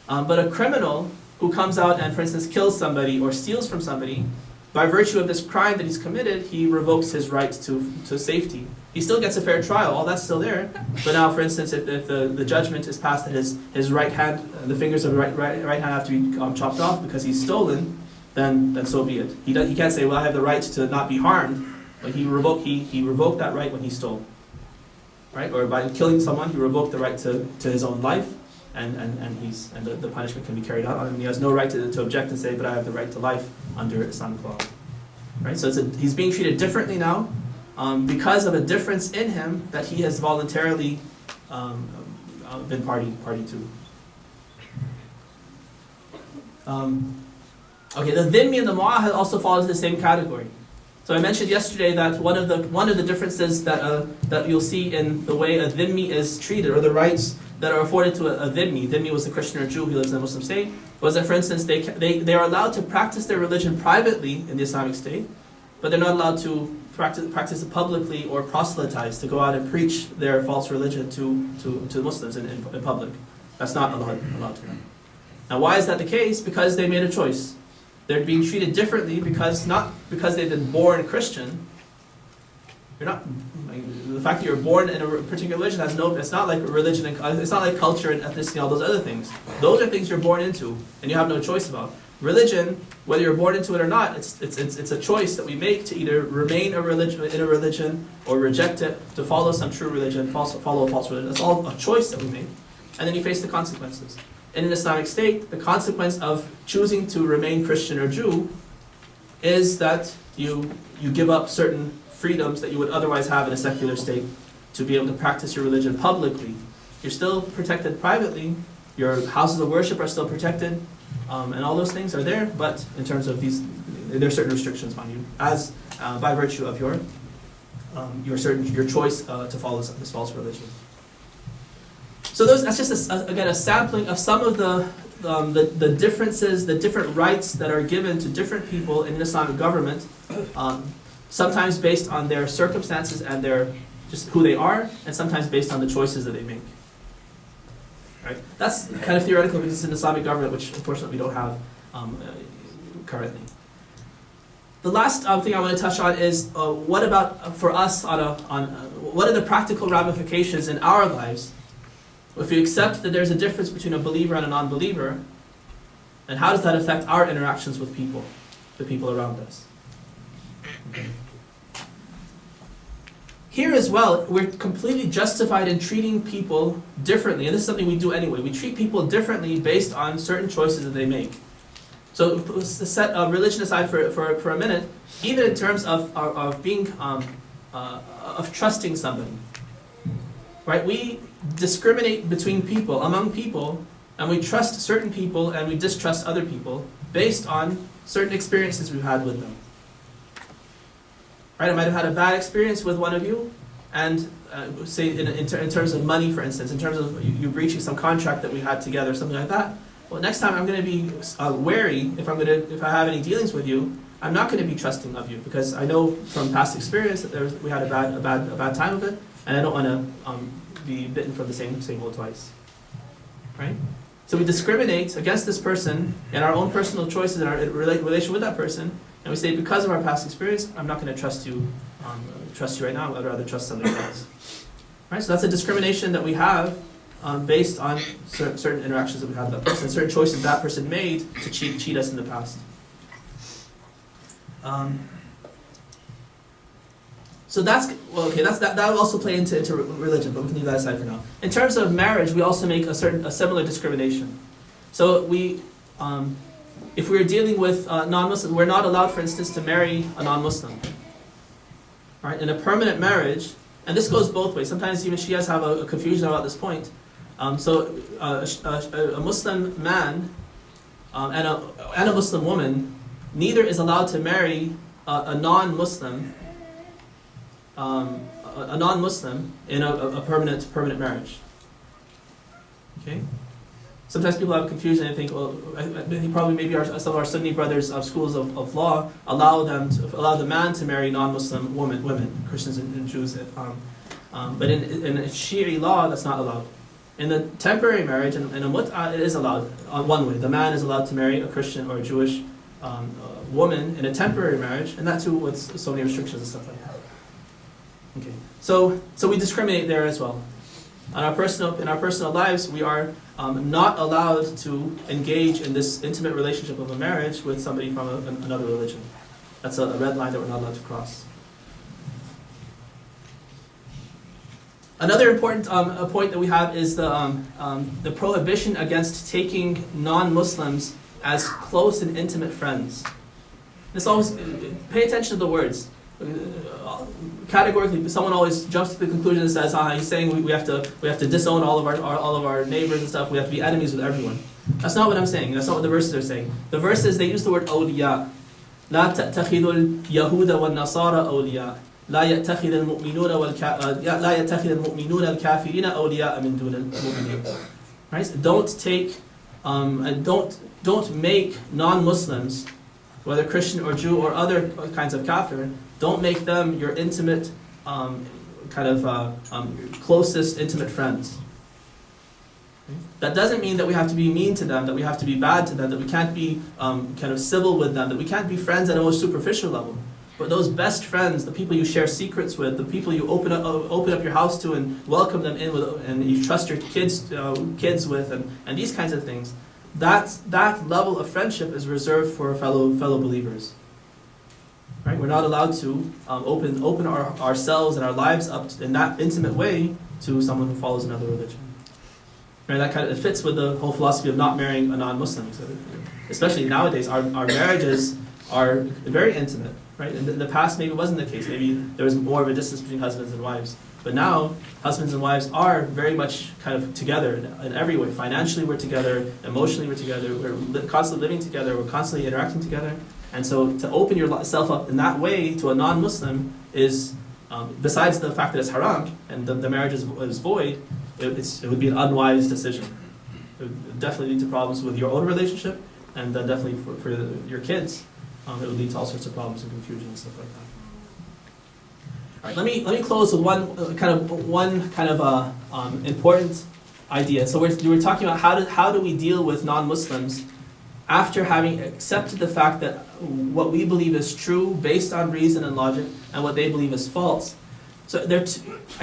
But a criminal who comes out and, for instance, kills somebody or steals from somebody, by virtue of this crime that he's committed, he revokes his right to safety. He still gets a fair trial, all that's still there. But now, for instance, if the judgment is passed that his right hand, the fingers of the right hand have to be chopped off because he's stolen, then so be it. He can't say, well, I have the right to not be harmed, but he revoked that right when he stole. Right? Or by killing someone, he revoked the right to his own life, and the punishment can be carried out on him. He has no right to object and say, but I have the right to life under Islamic law. Right? So he's being treated differently now because of a difference in him that he has voluntarily been party to. Okay, the dhimmi and the mu'ahad also fall into the same category. So I mentioned yesterday that one of the differences that you'll see in the way a dhimmi is treated, or the rights that are afforded to a dhimmi. Dhimmi was a Christian or Jew who lives in a Muslim state. Was that, for instance, they are allowed to practice their religion privately in the Islamic State, but they're not allowed to practice it publicly or proselytize, to go out and preach their false religion to Muslims in public. That's not allowed to them. Now, why is that the case? Because they made a choice. They're being treated differently not because they've been born Christian. You're not. The fact that you're born in a particular religion it's not like religion, it's not like culture and ethnicity and all those other things. Those are things you're born into and you have no choice about. Religion, whether you're born into it or not, it's a choice that we make to either remain in a religion or reject it, to follow some true religion, follow a false religion. That's all a choice that we make. And then you face the consequences. In an Islamic state, the consequence of choosing to remain Christian or Jew is that you give up certain freedoms that you would otherwise have in a secular state to be able to practice your religion publicly. You're still protected privately, your houses of worship are still protected, and all those things are there, but in terms of there are certain restrictions on you, as by virtue of your choice to follow this false religion. So that's just again a sampling of some of the differences, the different rights that are given to different people in an Islamic government, sometimes based on their circumstances and their just who they are, and sometimes based on the choices that they make. Right? That's kind of theoretical because it's an Islamic government, which unfortunately we don't have currently. The last thing I want to touch on is what about for us what are the practical ramifications in our lives if we accept that there's a difference between a believer and a non-believer, and how does that affect our interactions with people, the people around us? Okay. Here as well, we're completely justified in treating people differently, and this is something we do anyway. We treat people differently based on certain choices that they make. So set religion aside for a minute, even in terms of being of trusting somebody, right? We discriminate between people, among people, and we trust certain people and we distrust other people based on certain experiences we've had with them. Right? I might have had a bad experience with one of you, and say in terms of money, for instance, in terms of you breaching some contract that we had together, something like that. Well, next time I'm going to be wary if I have any dealings with you. I'm not going to be trusting of you because I know from past experience that we had a bad time of it, and I don't want to be bitten from the same hole twice. Right? So we discriminate against this person in our own personal choices in our relation with that person, and we say because of our past experience, I'm not going to trust you right now. I'd rather trust somebody else. Right? So that's a discrimination that we have based on certain interactions that we had with that person, certain choices that person made to cheat us in the past. So that's well, okay. That will also play into religion, but we can leave that aside for now. In terms of marriage, we also make a similar discrimination. So we, if we are dealing with non-Muslims, we're not allowed, for instance, to marry a non-Muslim. Right? In a permanent marriage, and this goes both ways. Sometimes even Shias have a confusion about this point. So a Muslim man and a Muslim woman, neither is allowed to marry a non-Muslim in a permanent marriage. Okay. Sometimes people have confusion and think, well, I think probably maybe some of our Sunni brothers of schools of law allow the man to marry non-Muslim women, Christians and Jews. But in Shi'i law, that's not allowed. In the temporary marriage, in a mut'ah, it is allowed one way. The man is allowed to marry a Christian or a Jewish woman in a temporary marriage, and that too with so many restrictions and stuff like that. Okay, so we discriminate there as well. In our personal lives, we are not allowed to engage in this intimate relationship of a marriage with somebody from another religion. That's a red line that we're not allowed to cross. Another important point that we have is the prohibition against taking non-Muslims as close and intimate friends. This always pay attention to the words. Categorically, someone always jumps to the conclusion and says, he's saying we have to disown all of our neighbors and stuff. We have to be enemies with everyone. That's not what I'm saying. That's not what the verses are saying. The verses, they use the word awliya. لا تتخذوا اليهود والنصارى أولياء لا يتخذ المؤمنون الكافرين أولياء من دون المؤمنين. Right? Don't make non-Muslims, whether Christian or Jew or other kinds of kafir, don't make them your intimate, closest intimate friends. That doesn't mean that we have to be mean to them, that we have to be bad to them, that we can't be civil with them, that we can't be friends at a most superficial level. But those best friends, the people you share secrets with, the people you open up your house to and welcome them in with, and you trust your kids with, and these kinds of things, that level of friendship is reserved for fellow believers. Right? We're not allowed to open ourselves and our lives up in that intimate way to someone who follows another religion. Right? That it fits with the whole philosophy of not marrying a non-Muslim. So, especially nowadays, our marriages are very intimate. Right? In the past, maybe it wasn't the case. Maybe there was more of a distance between husbands and wives. But now, husbands and wives are very much together in every way. Financially, we're together. Emotionally, we're together. We're constantly living together. We're constantly interacting together. And so, to open yourself up in that way to a non-Muslim is, besides the fact that it's haram and the marriage is void, it would be an unwise decision. It would definitely lead to problems with your own relationship, and then definitely for your kids. It would lead to all sorts of problems and confusion and stuff like that. All right, let me close with one important idea. So we're talking about how do we deal with non-Muslims after having accepted the fact that what we believe is true based on reason and logic, and what they believe is false. So I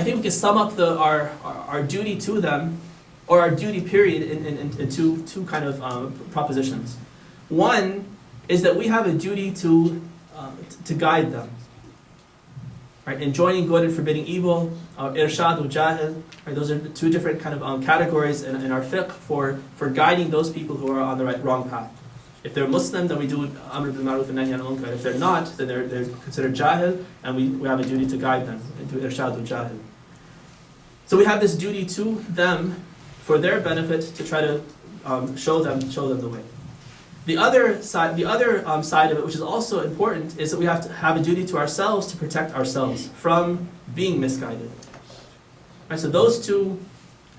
think we can sum up our duty to them, or our duty period, in two propositions. One is that we have a duty to guide them, right? In joining good and forbidding evil, irshad or jahil, right? Those are the two different categories in our fiqh for guiding those people who are on the wrong path. If they're Muslim, then we do amr bil ma'ruf and nahy anil munkar. If they're not, then they're considered jahil, and we have a duty to guide them into irshad or jahil. So we have this duty to them for their benefit to try to show them the way. The other side of it, which is also important, is that we have to have a duty to ourselves to protect ourselves from being misguided. Right, so those two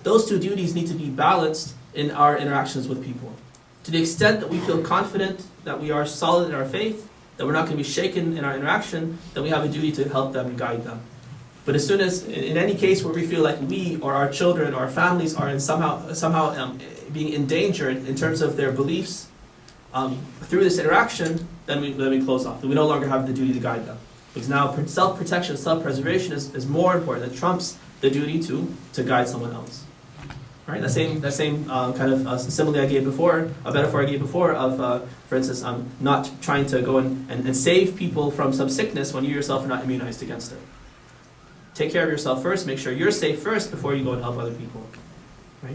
duties need to be balanced in our interactions with people. To the extent that we feel confident that we are solid in our faith, that we're not going to be shaken in our interaction, then we have a duty to help them and guide them. But as soon as, in any case where we feel like we or our children or our families are somehow being endangered in terms of their beliefs through this interaction, then we close off. We no longer have the duty to guide them. Because now self-protection, self-preservation is more important. It trumps the duty to guide someone else. Right? That same kind of simile I gave before, a metaphor I gave before of, for instance, not trying to go and save people from some sickness when you yourself are not immunized against it. Take care of yourself first, make sure you're safe first before you go and help other people. Right?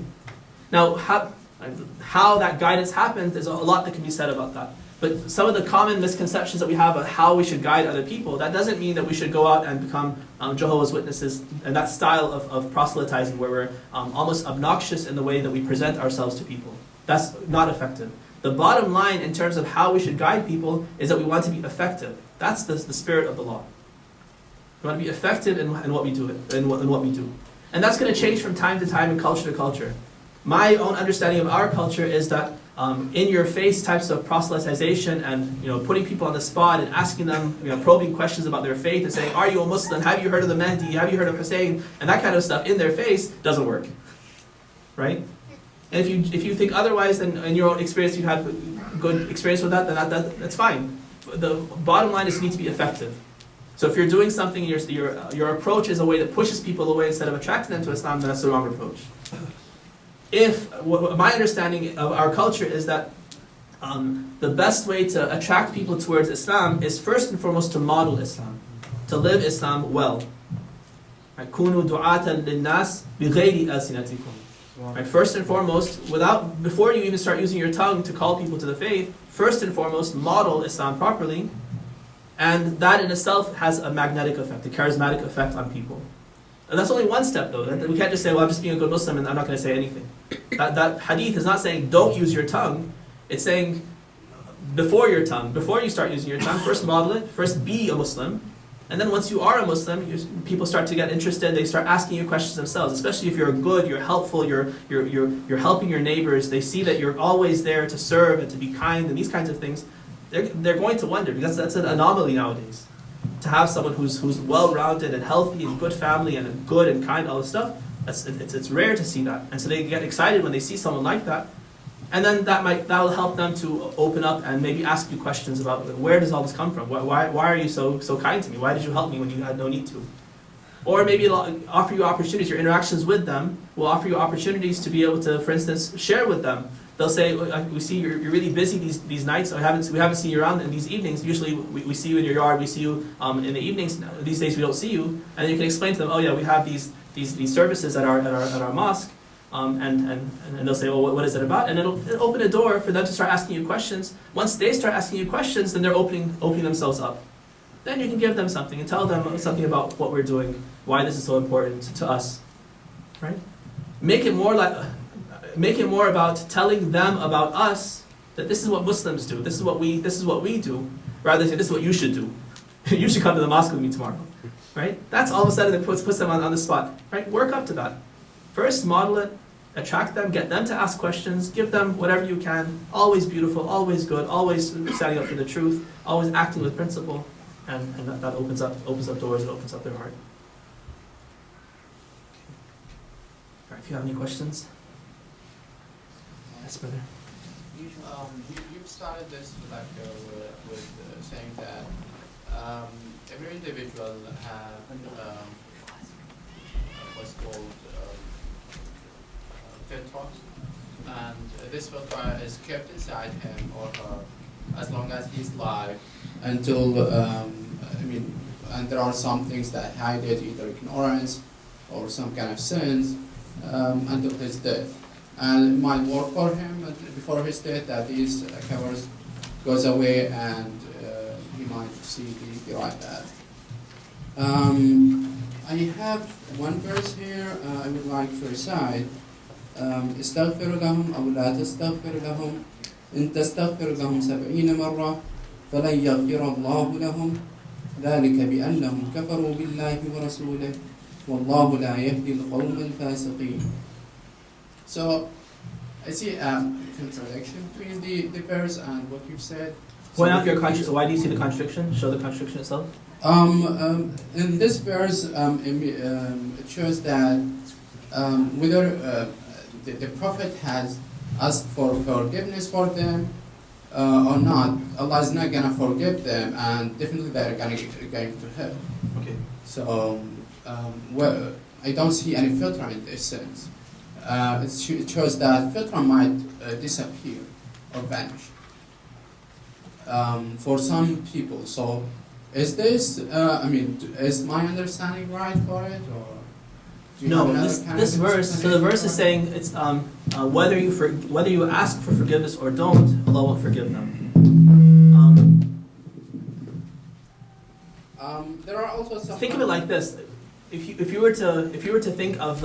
Now, how that guidance happens, there's a lot that can be said about that. But some of the common misconceptions that we have of how we should guide other people, that doesn't mean that we should go out and become Jehovah's Witnesses and that style of proselytizing where we're almost obnoxious in the way that we present ourselves to people. That's not effective. The bottom line in terms of how we should guide people is that we want to be effective. That's the spirit of the law. We want to be effective in what we do. In what we do. And that's going to change from time to time and culture to culture. My own understanding of our culture is that in-your-face types of proselytization and putting people on the spot and asking them probing questions about their faith and saying, "Are you a Muslim? Have you heard of the Mahdi? Have you heard of Hussein?" and that kind of stuff in their face doesn't work, right? And if you think otherwise, then in your own experience you had good experience with that, then that's fine. The bottom line is you need to be effective. So if you're doing something, your approach is a way that pushes people away instead of attracting them to Islam, then that's the wrong approach. My understanding of our culture is that the best way to attract people towards Islam is first and foremost to model Islam, to live Islam well. كُونُوا دُعَاةً لِلنَّاسِ بِغَيْرِ أَلْسِنَتِكُمْ. First and foremost, before you even start using your tongue to call people to the faith, first and foremost model Islam properly, and that in itself has a magnetic effect, a charismatic effect on people. And that's only one step though. We can't just say, well, I'm just being a good Muslim and I'm not going to say anything. That hadith is not saying don't use your tongue. It's saying before your tongue, before you start using your tongue, first model it, first be a Muslim. And then once you are a Muslim, people start to get interested, they start asking you questions themselves, especially if you're good, you're helpful, you're helping your neighbors, they see that you're always there to serve and to be kind and these kinds of things, they're going to wonder, because that's an anomaly nowadays. To have someone who's well-rounded and healthy and good family and good and kind, all this stuff, it's rare to see that. And so they get excited when they see someone like that. And then that will help them to open up and maybe ask you questions about where does all this come from? Why are you so kind to me? Why did you help me when you had no need to? Or maybe it'll offer you opportunities. Your interactions with them will offer you opportunities to be able to, for instance, share with them. They'll say, "We see you're really busy these nights. We haven't seen you around in these evenings. Usually we see you in your yard. We see you in the evenings. These days we don't see you." And then you can explain to them, "Oh yeah, we have these services at our mosque." And they'll say, "Well, what is it about?" And it'll open a door for them to start asking you questions. Once they start asking you questions, then they're opening themselves up. Then you can give them something and tell them something about what we're doing, why this is so important to us, right? Make it more about telling them about us, that this is what Muslims do, this is what we do, rather than say this is what you should do. You should come to the mosque with me tomorrow, right? That's all of a sudden it puts them on the spot, right? Work up to that. First, model it, attract them, get them to ask questions, give them whatever you can. Always beautiful, always good, always standing up for the truth, always acting with principle, and that opens up doors, it opens up their heart. All right, if you have any questions. Yes, brother. You've started this with saying that every individual have what's called fitra, and this fitra is kept inside him or her as long as he's alive until and there are some things that hide it, either ignorance or some kind of sins, until his death. And it might work for him before his death that these covers goes away and he might see the right path. I have one verse here I would like to recite. استغفر لهم أو لا تستغفر لهم إن تستغفر لهم 70 مرة فلن يغفر الله لهم ذلك بأنهم كفروا بالله ورسوله والله لا يهدي القوم الفاسقين. So I see a contradiction between the verse and what you've said. Point out your why do you see the contradiction? Show the contradiction itself. In this verse, it shows that whether the Prophet has asked for forgiveness for them or not, Allah is not gonna forgive them, and definitely they're going to hell. Okay. So, well, I don't see any fitra in this sense. It shows that fitra might disappear or vanish for some people. So, is this? Is my understanding right for it, or? No, this verse. So the verse is saying it's whether you ask for forgiveness or don't, Allah won't forgive them. There are also some. Think of it like this: if you were to think of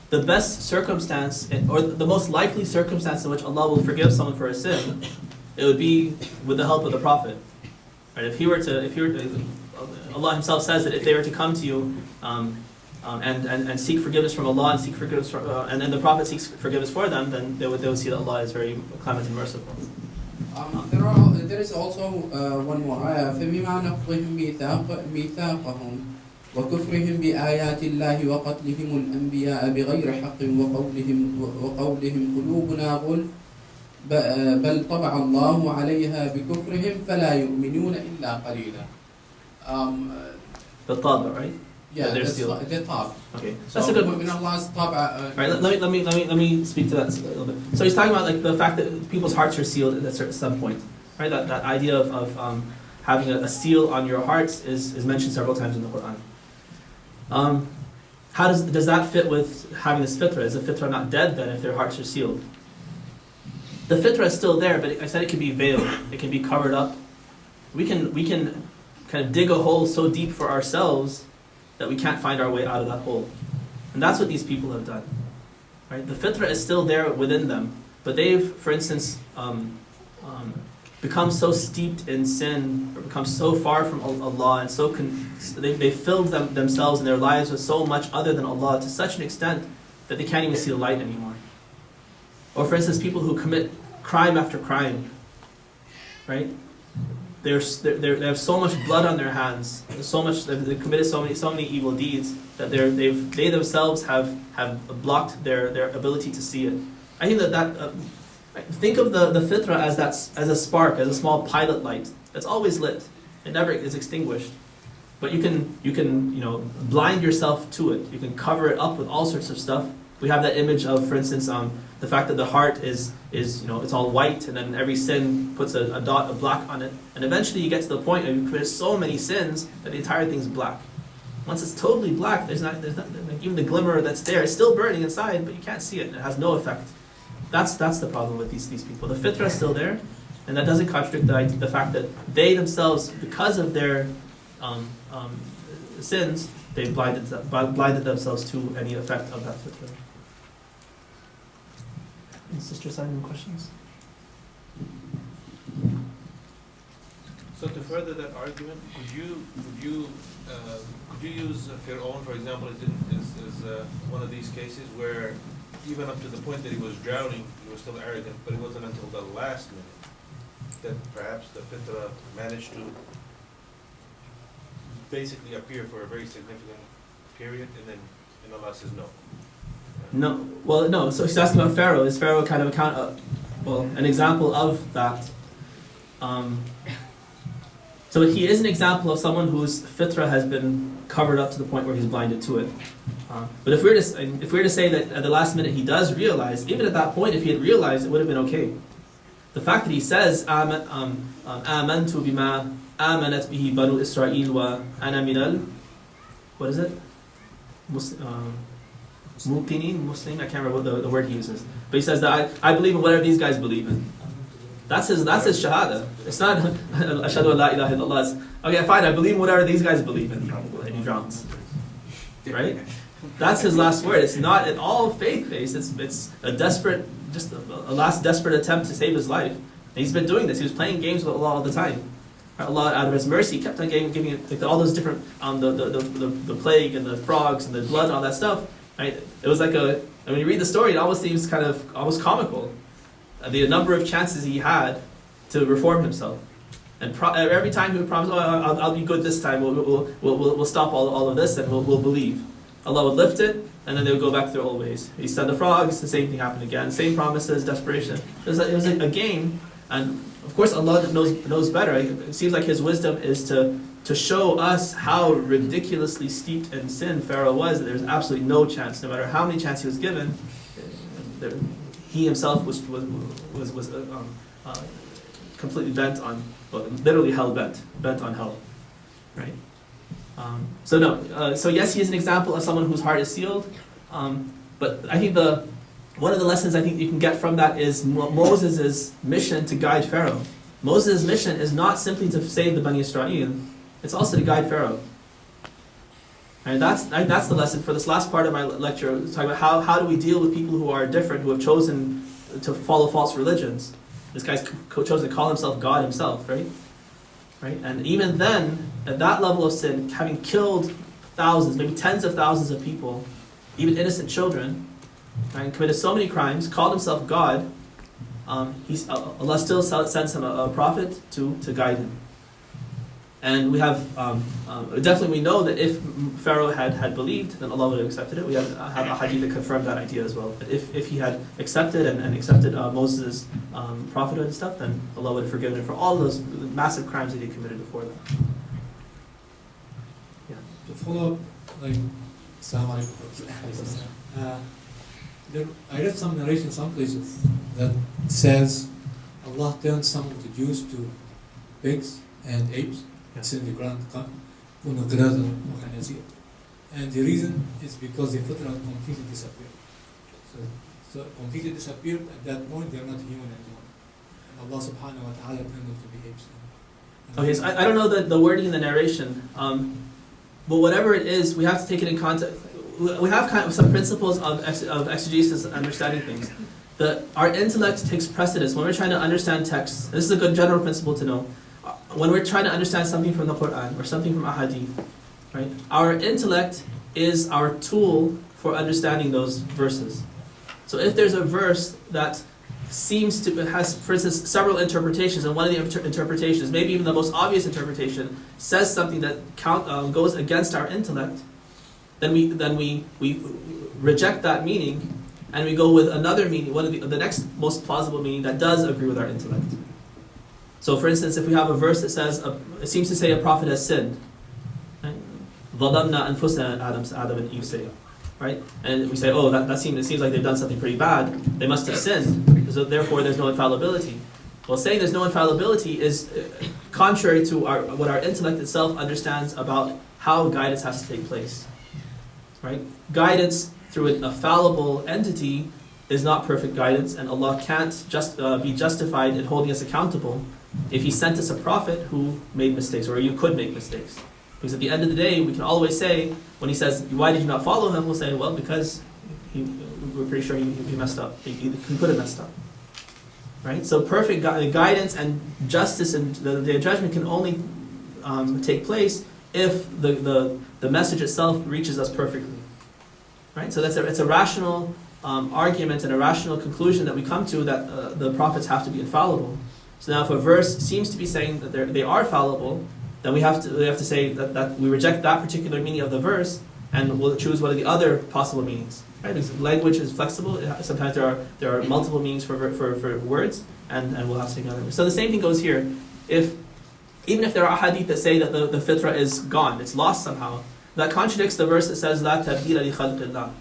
the best circumstance or the most likely circumstance in which Allah will forgive someone for a sin, it would be with the help of the Prophet. Right? If you were to, Allah Himself says that if they were to come to you. And seek forgiveness from Allah and seek forgiveness from, and then the Prophet seeks forgiveness for them, then they would see that Allah is very clement and merciful. There is also one more ayah. فَبِمَا نَقْضِهِمْ مِيثَاقَهُمْ وَكُفْرِهِمْ بِآيَاتِ اللَّهِ وَقَتْلِهِمُ الْأَنْبِيَاءَ بِغَيْرِ حَقٍّ وَقَوْلِهِمْ قُلُوبُنَا غُلْفٌ بَلْ طَبَعَ اللَّهُ عَلَيْهَا بِكُفْرِهِمْ فَلَا يُؤْمِنُونَ إِلَّا قَلِيلًا. The Taba, right? Yeah, the top. Okay, so that's a good. In Allah's top. Right, let me speak to that a little bit. So he's talking about like the fact that people's hearts are sealed at some point, right? That idea of having a seal on your hearts is mentioned several times in the Quran. How does that fit with having this fitra? Is the fitra not dead then if their hearts are sealed? The fitra is still there, but I said it can be veiled. It can be covered up. We can kind of dig a hole so deep for ourselves that we can't find our way out of that hole. And that's what these people have done. Right? The fitra is still there within them, but they've, for instance, become so steeped in sin, or become so far from Allah, and they filled themselves and their lives with so much other than Allah to such an extent that they can't even see the light anymore. Or for instance, people who commit crime after crime, right? They have so much blood on their hands, they've committed so many evil deeds that they themselves have blocked their ability to see it. I think that think of the fitra as a spark, as a small pilot light that's always lit. It never is extinguished. But you can blind yourself to it. You can cover it up with all sorts of stuff. We have that image of, for instance, the fact that the heart is it's all white, and then every sin puts a dot of black on it, and eventually you get to the point where you commit so many sins that the entire thing's black. Once it's totally black, there's not like, even the glimmer that's there is still burning inside, but you can't see it, and it has no effect. That's the problem with these people. The fitra is still there, and that doesn't contradict the fact that they themselves, because of their sins, they've blinded themselves to any effect of that fitra. Sister Simon, questions? So to further that argument, could you use Fir'aun, for example, as one of these cases where even up to the point that he was drowning, he was still arrogant, but it wasn't until the last minute that perhaps the fitra managed to basically appear for a very significant period, and Allah says no. No. Well, no. So he's asking about Pharaoh. Is Pharaoh kind of an example of that? So he is an example of someone whose fitra has been covered up to the point where he's blinded to it. But if we were to say that at the last minute he does realize, even at that point, if he had realized, it would have been okay. The fact that he says, "Amantu bima amanat bihi banu Israel wa ana minal," what is it? Muslim, I can't remember what the word he uses. But he says that I believe in whatever these guys believe in. That's his shahada. It's not ashhadu an la ilaha illallah. It's, okay, fine, I believe in whatever these guys believe in. And he drowns. Right? That's his last word. It's not at all faith-based. It's a desperate, just a last desperate attempt to save his life. And he's been doing this. He was playing games with Allah all the time. Allah, out of His mercy, kept on giving it like all those different the plague and the frogs and the blood and all that stuff. Right? It was like when you read the story, it almost seems kind of almost comical. The number of chances he had to reform himself. And every time he would promise, oh, I'll be good this time, we'll stop all of this and we'll believe. Allah would lift it, and then they would go back to their old ways. He sent the frogs, the same thing happened again. Same promises, desperation. It was a game, and of course Allah knows better. It seems like His wisdom is to show us how ridiculously steeped in sin Pharaoh was, that there's absolutely no chance, no matter how many chances he was given, he himself was completely bent on, well, literally bent on hell, right? So yes, he is an example of someone whose heart is sealed, but I think one of the lessons I think you can get from that is Moses' mission to guide Pharaoh. Moses' mission is not simply to save the Bani Israel, it's also to guide Pharaoh. And that's the lesson for this last part of my lecture, talking about how do we deal with people who are different, who have chosen to follow false religions. This guy's chosen to call himself God himself, right? And even then, at that level of sin, having killed thousands, maybe tens of thousands of people, even innocent children, right, and committed so many crimes, called himself God, Allah still sends him a prophet to guide him. And we have, definitely we know that if Pharaoh had believed, then Allah would have accepted it. We have a hadith that confirmed that idea as well. That if he had accepted and accepted Moses' prophethood and stuff, then Allah would have forgiven him for all those massive crimes that he committed before that. Yeah. To follow up, Assalamu alaikum. I read some narration some places that says Allah turned some of the Jews to pigs and apes. It's in the Quran. And the reason is because the Fitra completely disappeared. So completely disappeared, at that point they're not human anymore. And Allah subhanahu wa ta'ala turned them to be apes. Okay, so I don't know the wording in the narration, but whatever it is, we have to take it in context. We have kind of some principles of exegesis and understanding things. Our intellect takes precedence when we're trying to understand texts. This is a good general principle to know. When we're trying to understand something from the Quran or something from Ahadith, right? Our intellect is our tool for understanding those verses. So if there's a verse that has, for instance, several interpretations, and one of the interpretations, maybe even the most obvious interpretation, says something that goes against our intellect, then we reject that meaning and we go with another meaning, one of the next most plausible meaning that does agree with our intellect. So for instance, if we have a verse that says, it seems to say a prophet has sinned, right? ظَلَمْنَا أَنفُسَنَا, Adam and Eve say, right? And we say, oh, it seems like they've done something pretty bad, they must have sinned, so therefore there's no infallibility. Well, saying there's no infallibility is contrary to what our intellect itself understands about how guidance has to take place, right? Guidance through a fallible entity is not perfect guidance, and Allah can't be justified in holding us accountable if He sent us a prophet who made mistakes, or you could make mistakes. Because at the end of the day, we can always say, when He says, why did you not follow Him? We'll say, well, because we're pretty sure he messed up. He could have messed up. Right? So perfect guidance and justice and the judgment can only take place if the message itself reaches us perfectly. Right? So it's a rational argument and a rational conclusion that we come to, that the prophets have to be infallible. So now if a verse seems to be saying that they are fallible, then we have to say that we reject that particular meaning of the verse and we'll choose one of the other possible meanings. Right? Because language is flexible. Sometimes there are multiple meanings for words, and we'll have to take another. So the same thing goes here. Even if there are hadith that say that the fitra is gone, it's lost somehow, that contradicts the verse that says لا تبديل لخلق الله.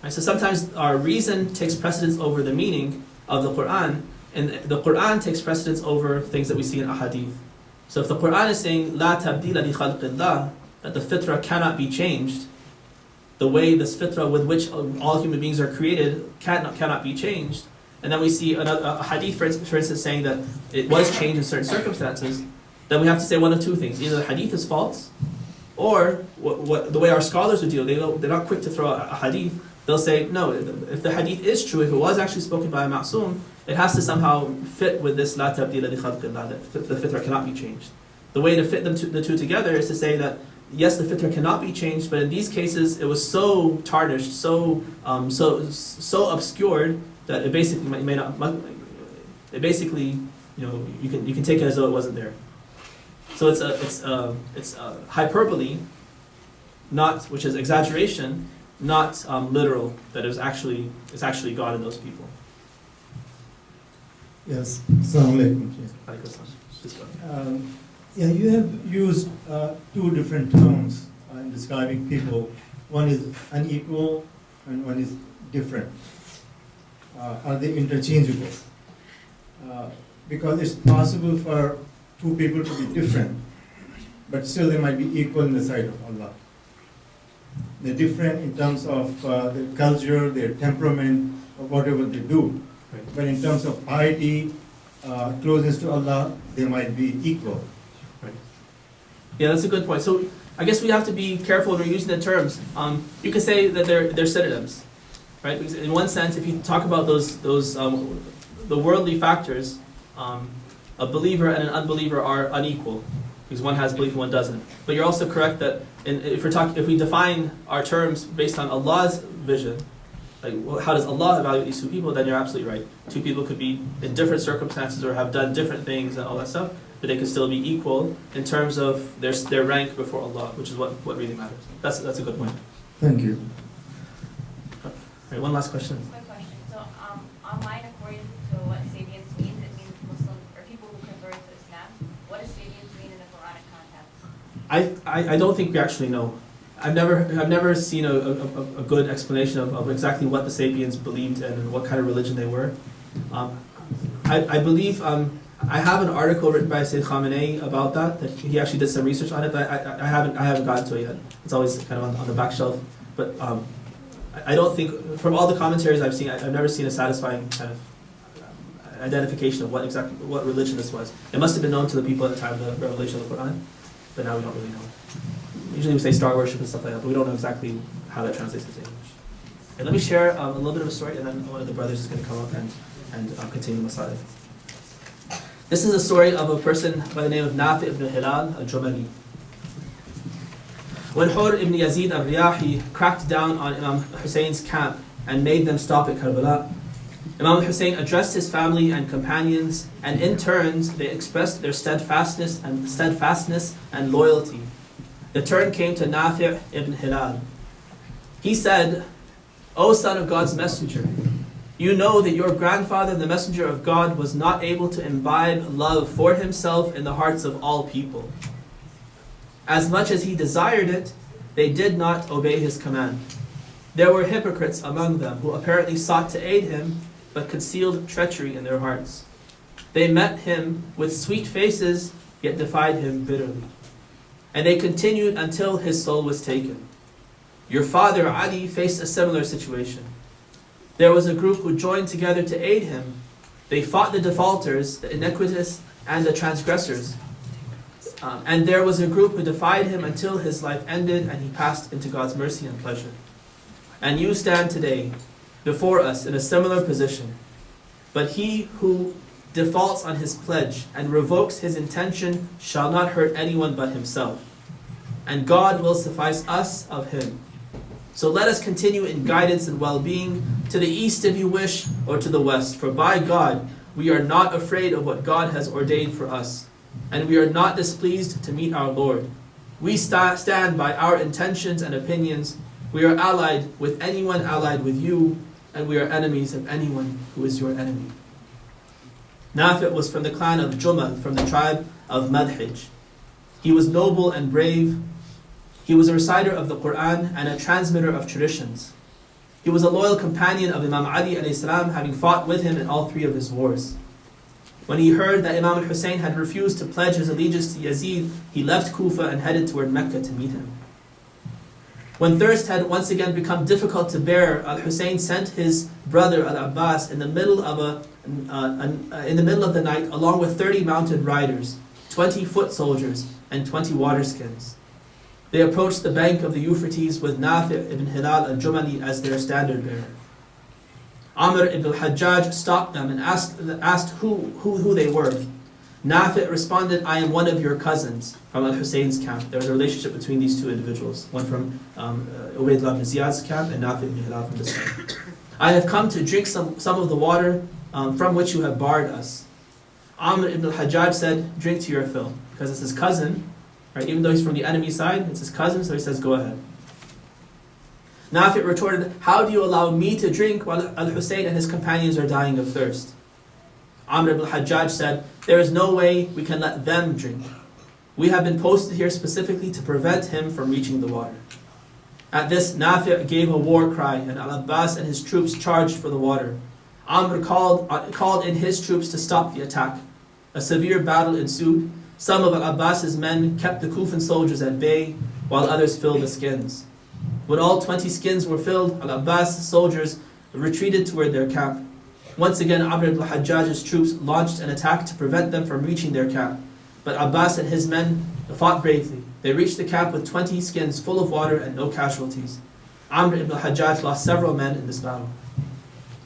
Right? So sometimes our reason takes precedence over the meaning of the Quran, and the Quran takes precedence over things that we see in ahadith. So if the Quran is saying لا تبديل لخلق الله, that the fitra cannot be changed, the way this fitra with which all human beings are created cannot be changed, and then we see a hadith, for instance, saying that it was changed in certain circumstances, then we have to say one of two things. Either the hadith is false, or the way our scholars would deal, they're not quick to throw a hadith. They'll say, no, if the hadith is true, if it was actually spoken by a ma'soom, it has to somehow fit with this la tabdila li khalqillah, that the fitra cannot be changed. The way to fit the two together is to say that yes, the fitra cannot be changed, but in these cases it was so tarnished, so obscured that it basically you can take it as though it wasn't there. So it's hyperbole, not, which is exaggeration, not literal, that it's actually God in those people. Yes, Assalamu alaikum. Alaikum salam. Please go ahead. Yeah, you have used two different terms in describing people. One is unequal and one is different. Are they interchangeable? Because it's possible for two people to be different, but still they might be equal in the sight of Allah. They're different in terms of their culture, their temperament, or whatever they do. Right. But in terms of piety, closeness to Allah, they might be equal. Right. Yeah, that's a good point. So I guess we have to be careful when we're using the terms. You could say that they're synonyms, right? Because in one sense, if you talk about those the worldly factors, a believer and an unbeliever are unequal, because one has belief and one doesn't. But you're also correct that if we define our terms based on Allah's vision, like how does Allah evaluate these two people, then you're absolutely right. Two people could be in different circumstances or have done different things and all that stuff, but they could still be equal in terms of their rank before Allah, which is what really matters. That's a good point. Thank you. All right, one last question. Quick question. So, online, according to what Sabians means, it means Muslim or people who convert to Islam. What does Sabians mean in the Quranic context? I don't think we actually know. I've never seen a good explanation of exactly what the Sabians believed and what kind of religion they were. I believe I have an article written by Sayyid Khamenei about that he actually did some research on it, but I haven't gotten to it yet. It's always kind of on the back shelf. But I don't think, from all the commentaries I've seen, I've never seen a satisfying kind of identification of what religion this was. It must have been known to the people at the time of the revelation of the Quran, but now we don't really know. Usually we say star worship and stuff like that, but we don't know exactly how that translates into English. And let me share a little bit of a story, and then one of the brothers is going to come up and continue the Masala. This is a story of a person by the name of Nafi ibn Hilal al-Jumali. When Hur ibn Yazid al-Riyahi cracked down on Imam Hussein's camp and made them stop at Karbala, Imam Hussein addressed his family and companions, and in turns they expressed their steadfastness and loyalty. The turn came to Nafi' ibn Hilal. He said, "O son of God's messenger, you know that your grandfather, the messenger of God, was not able to imbibe love for himself in the hearts of all people. As much as he desired it, they did not obey his command. There were hypocrites among them who apparently sought to aid him, but concealed treachery in their hearts. They met him with sweet faces, yet defied him bitterly. And they continued until his soul was taken. Your father, Ali, faced a similar situation. There was a group who joined together to aid him. They fought the defaulters, the iniquitous, and the transgressors. And there was a group who defied him until his life ended and he passed into God's mercy and pleasure. And you stand today before us in a similar position. But he who defaults on his pledge and revokes his intention shall not hurt anyone but himself. And God will suffice us of him. So let us continue in guidance and well-being, to the east if you wish, or to the west. For by God, we are not afraid of what God has ordained for us, and we are not displeased to meet our Lord. We stand by our intentions and opinions. We are allied with anyone allied with you, and we are enemies of anyone who is your enemy." Nafi' was from the clan of Jumal, from the tribe of Madhij. He was noble and brave. He was a reciter of the Quran and a transmitter of traditions. He was a loyal companion of Imam Ali alayhi salam, having fought with him in all three of his wars. When he heard that Imam al-Hussein had refused to pledge his allegiance to Yazid, he left Kufa and headed toward Mecca to meet him. When thirst had once again become difficult to bear, al-Hussein sent his brother al-Abbas in the middle of the night, along with 30 mounted riders, 20 foot soldiers, and 20 water skins. They approached the bank of the Euphrates with Nafi' ibn Hilal al-Jumali as their standard bearer. Amr ibn al-Hajjaj stopped them and asked who they were. Nafi' responded, "I am one of your cousins from al-Hussein's camp." There was a relationship between these two individuals, one from Ubaydullah ibn Ziyad's camp and Nafi' ibn Hilal from this camp. "I have come to drink some of the water from which you have barred us." Amr ibn al-Hajjaj said, "Drink to your fill." because it's his cousin, right? Even though he's from the enemy side, it's his cousin, so he says, go ahead. Nafi' retorted, how do you allow me to drink while Al-Hussein and his companions are dying of thirst? Amr ibn al-Hajjaj said, there is no way we can let them drink. We have been posted here specifically to prevent him from reaching the water. At this, Nafi' gave a war cry, and Al-Abbas and his troops charged for the water. Amr called in his troops to stop the attack. A severe battle ensued. Some of Al-Abbas's men kept the Kufan soldiers at bay, while others filled the skins. When all 20 skins were filled, Al-Abbas' soldiers retreated toward their camp. Once again, Amr ibn al-Hajjaj's troops launched an attack to prevent them from reaching their camp. But Abbas and his men fought bravely. They reached the camp with 20 skins full of water and no casualties. Amr ibn al-Hajjaj lost several men in this battle.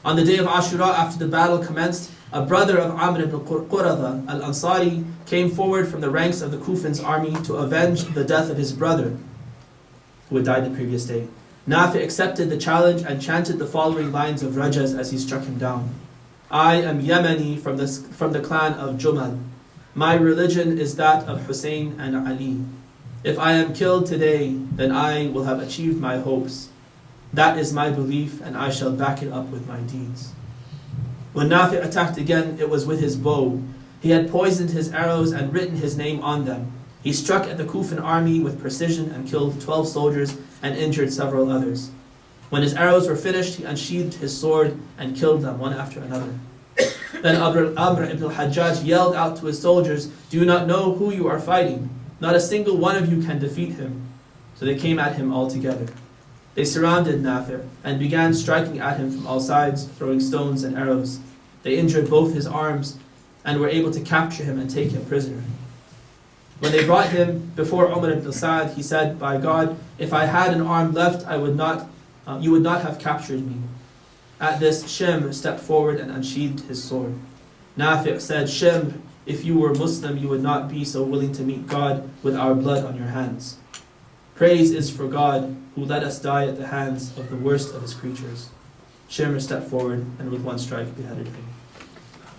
On the day of Ashura, after the battle commenced, a brother of Amr ibn Quradha, al-Ansari, came forward from the ranks of the Kufan's army to avenge the death of his brother, who had died the previous day. Nafi' accepted the challenge and chanted the following lines of Rajaz as he struck him down. I am Yemeni from the clan of Jumal. My religion is that of Hussein and Ali. If I am killed today, then I will have achieved my hopes. That is my belief, and I shall back it up with my deeds. When Nafi' attacked again, it was with his bow. He had poisoned his arrows and written his name on them. He struck at the Kufan army with precision and killed 12 soldiers and injured several others. When his arrows were finished, he unsheathed his sword and killed them one after another. Then Amr ibn al-Hajjaj yelled out to his soldiers, do you not know who you are fighting? Not a single one of you can defeat him. So they came at him all together. They surrounded Nafi' and began striking at him from all sides, throwing stones and arrows. They injured both his arms and were able to capture him and take him prisoner. When they brought him before Umar ibn Sa'd, he said, by God, if I had an arm left, you would not have captured me. At this, Shimr stepped forward and unsheathed his sword. Nafi' said, Shimr, if you were Muslim, you would not be so willing to meet God with our blood on your hands. Praise is for God, who let us die at the hands of the worst of his creatures. Shimr stepped forward and with one strike beheaded him.